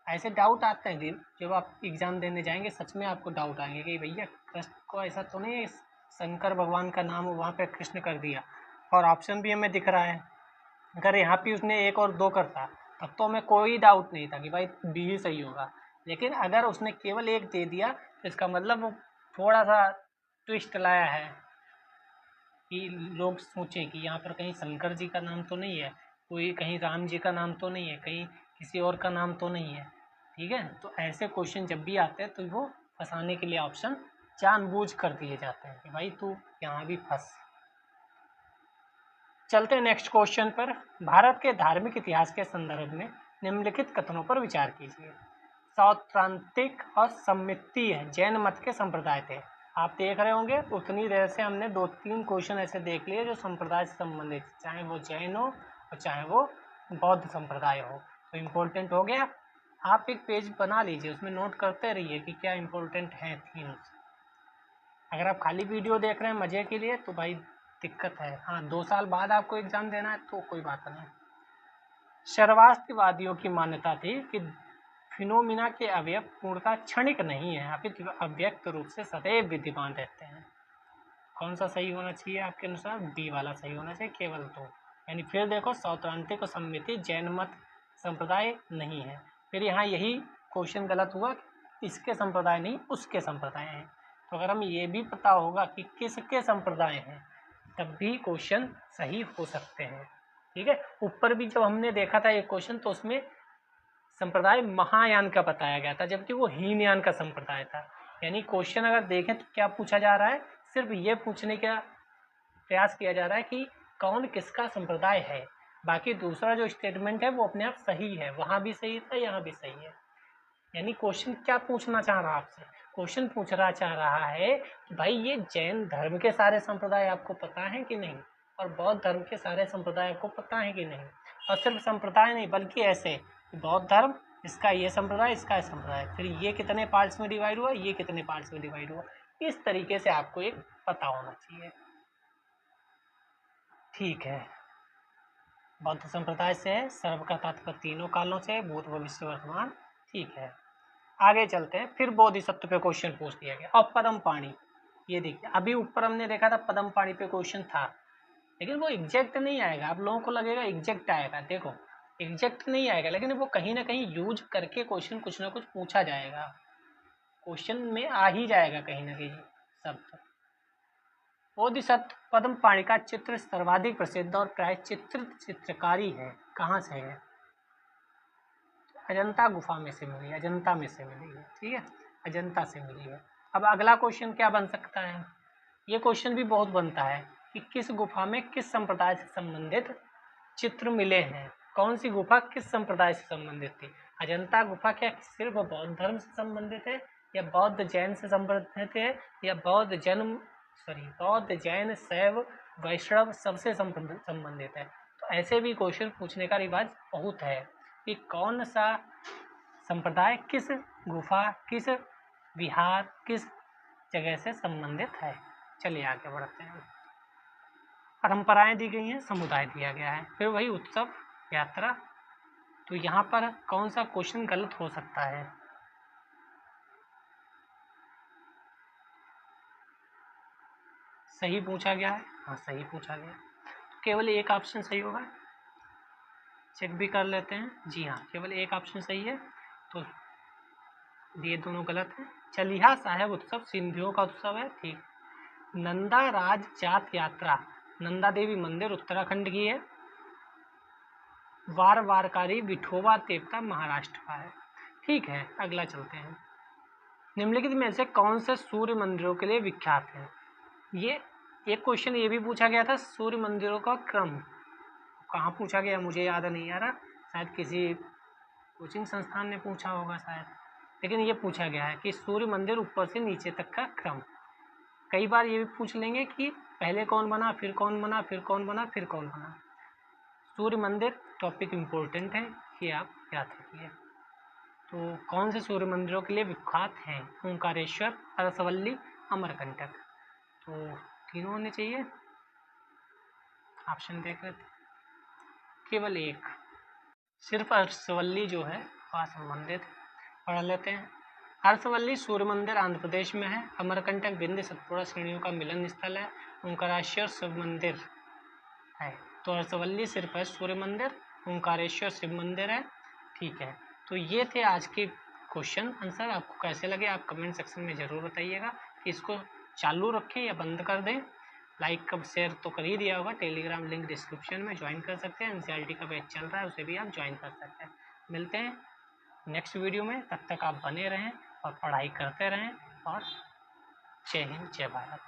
ऐसे डाउट आते हैं जब आप एग्जाम देने जाएंगे, सच में आपको डाउट आएंगे कि भैया कृष्ण को ऐसा तो नहीं है शंकर भगवान का नाम वहाँ पे कृष्ण कर दिया और ऑप्शन भी हमें दिख रहा है। अगर यहाँ पे उसने 1 और 2 करता तब तो हमें कोई डाउट नहीं था कि भाई बी ही सही होगा। लेकिन अगर उसने केवल 1 दे दिया तो इसका मतलब वो थोड़ा सा ट्विस्ट लाया है कि लोग सोचें कि यहाँ पर कहीं शंकर जी का नाम तो नहीं है, कोई कहीं राम जी का नाम तो नहीं है, कहीं किसी और का नाम तो नहीं है, ठीक है। तो ऐसे क्वेश्चन जब भी आते हैं तो वो फंसाने के लिए ऑप्शन जानबूझ कर दिए जाते हैं कि भाई तू यहाँ भी फंस। चलते हैं नेक्स्ट क्वेश्चन पर। भारत के धार्मिक इतिहास के संदर्भ में निम्नलिखित कथनों पर विचार कीजिए। सौत्रांतिक और सम्मितीय जैन मत के संप्रदाय थे। आप देख रहे होंगे उतनी देर से हमने 2-3 क्वेश्चन ऐसे देख लिए जो संप्रदाय से संबंधित, चाहे वो जैन हो और चाहे वो बौद्ध संप्रदाय हो। तो इम्पोर्टेंट हो गया। आप एक पेज बना लीजिए, उसमें नोट करते रहिए कि क्या इम्पोर्टेंट है थीम्स। अगर आप खाली वीडियो देख रहे हैं मज़े के लिए तो भाई दिक्कत है। हाँ, 2 साल बाद आपको एग्ज़ाम देना है तो कोई बात नहीं। शर्वास्तिवादियों की मान्यता थी कि फिनोमिना के अवयव पूर्णतः क्षणिक नहीं है, अपितु अव्यक्त रूप से सदैव विद्यमान रहते हैं। कौन सा सही होना चाहिए आपके अनुसार? बी वाला सही होना चाहिए, केवल 2। यानी फिर देखो सौत्रांतिक और सम्मिति जैन मत संप्रदाय नहीं है। फिर यहाँ यही क्वेश्चन गलत हुआ, इसके संप्रदाय नहीं उसके संप्रदाय हैं। तो अगर हम ये भी पता होगा कि किसके संप्रदाय हैं तब भी क्वेश्चन सही हो सकते हैं, ठीक है। ऊपर भी जब हमने देखा था एक क्वेश्चन तो उसमें संप्रदाय महायान का बताया गया था, जबकि वो हीनयान का संप्रदाय था। यानी क्वेश्चन अगर देखें तो क्या पूछा जा रहा है, सिर्फ ये पूछने का प्रयास किया जा रहा है कि कौन किसका संप्रदाय है। बाकी दूसरा जो स्टेटमेंट है वो अपने आप सही है, वहाँ भी सही था, यहाँ भी सही है। यानी क्वेश्चन क्या पूछना चाह रहा है आपसे, क्वेश्चन पूछना चाह रहा है कि भाई ये जैन धर्म के सारे संप्रदाय आपको पता है कि नहीं, और बौद्ध धर्म के सारे संप्रदाय आपको पता है कि नहीं। और सिर्फ संप्रदाय नहीं बल्कि ऐसे बौद्ध धर्म, इसका ये संप्रदाय, इसका ये संप्रदाय, फिर ये कितने पार्ट्स में डिवाइड हुआ, ये कितने पार्ट्स में डिवाइड हुआ, इस तरीके से आपको एक पता होना चाहिए। ठीक है, बौद्ध संप्रदाय से है, सर्व का तात्पर्य तीनों कालों से, भूत भविष्य वर्तमान। ठीक है, आगे चलते हैं। फिर बोधिसत्व पे क्वेश्चन पूछ दिया गया। और पदम पाणी, ये देखिए अभी ऊपर हमने देखा था पदम पाणी पे क्वेश्चन था, लेकिन वो एग्जैक्ट नहीं आएगा। आप लोगों को लगेगा एग्जैक्ट आएगा, देखो एग्जैक्ट नहीं आएगा, लेकिन वो कहीं ना कहीं यूज करके क्वेश्चन कुछ ना कुछ पूछा जाएगा, क्वेश्चन में आ ही जाएगा कहीं ना कहीं शब्द। बोधिसत्व पद्म पाणी का चित्र सर्वाधिक प्रसिद्ध और प्राय चित्रकारी है, कहाँ से है? अजंता गुफा में से मिली, अजंता में से मिली है। ठीक है, अजंता से मिली है। अब अगला क्वेश्चन क्या बन सकता है, ये क्वेश्चन भी बहुत बनता है कि किस गुफा में किस संप्रदाय से संबंधित चित्र मिले हैं। कौन सी गुफा किस संप्रदाय से संबंधित थी? अजंता गुफा क्या सिर्फ बौद्ध धर्म से संबंधित है, या बौद्ध जैन से संबंधित है, या बौद्ध जैन शैव वैष्णव सबसे संबंधित है? तो ऐसे भी क्वेश्चन पूछने का रिवाज बहुत है कि कौन सा संप्रदाय किस गुफा, किस विहार, किस जगह से संबंधित है। चलिए आगे बढ़ते हैं। परंपराएं दी गई हैं, समुदाय दिया गया है, फिर वही उत्सव यात्रा। तो यहाँ पर कौन सा क्वेश्चन गलत हो सकता है? सही पूछा गया है, हाँ सही पूछा गया, तो केवल एक ऑप्शन सही होगा। चेक भी कर लेते हैं। जी हाँ, केवल एक ऑप्शन सही है, तो ये दोनों गलत है। चलिहा साहेब उत्सव सिंधियों का उत्सव है, ठीक। नंदा राज जात यात्रा नंदा देवी मंदिर उत्तराखंड की है। वारवारकारी विठोबा देवता महाराष्ट्र का है। ठीक है, अगला चलते हैं। निम्नलिखित में से कौन से सूर्य मंदिरों के लिए विख्यात है? ये एक क्वेश्चन ये भी पूछा गया था, सूर्य मंदिरों का क्रम कहाँ पूछा गया मुझे याद नहीं आ रहा, शायद किसी कोचिंग संस्थान ने पूछा होगा शायद, लेकिन ये पूछा गया है कि सूर्य मंदिर ऊपर से नीचे तक का क्रम। कई बार ये भी पूछ लेंगे कि पहले कौन बना, फिर कौन बना, फिर कौन बना, फिर कौन बना। सूर्य मंदिर टॉपिक इम्पोर्टेंट है, ये आप याद रखिए। तो कौन से सूर्य मंदिरों के लिए विख्यात हैं? ओंकारेश्वर, अरसवल्ली, अमरकंटक। तो तीनों होने चाहिए, ऑप्शन देख लेते। केवल एक, सिर्फ अरसवल्ली जो है वहाँ संबंधित, पढ़ लेते हैं। अरसवल्ली सूर्य मंदिर आंध्र प्रदेश में है। अमरकंटक विंध्य सतपुड़ा श्रेणियों का मिलन स्थल है। ओंकारेश्वर शिव मंदिर है। तो अरसवल्ली सिर्फ है सूर्य मंदिर, ओंकारेश्वर शिव मंदिर है। ठीक है, तो ये थे आज के क्वेश्चन आंसर। आपको कैसे लगे आप कमेंट सेक्शन में ज़रूर बताइएगा कि इसको चालू रखें या बंद कर दें। लाइक कब शेयर तो कर ही दिया होगा, टेलीग्राम लिंक डिस्क्रिप्शन में ज्वाइन कर सकते हैं। एनसीईआरटी का बैच चल रहा है, उसे भी आप ज्वाइन कर सकते हैं। मिलते हैं नेक्स्ट वीडियो में, तब तक आप बने रहें और पढ़ाई करते रहें। और जय हिंद, जय भारत।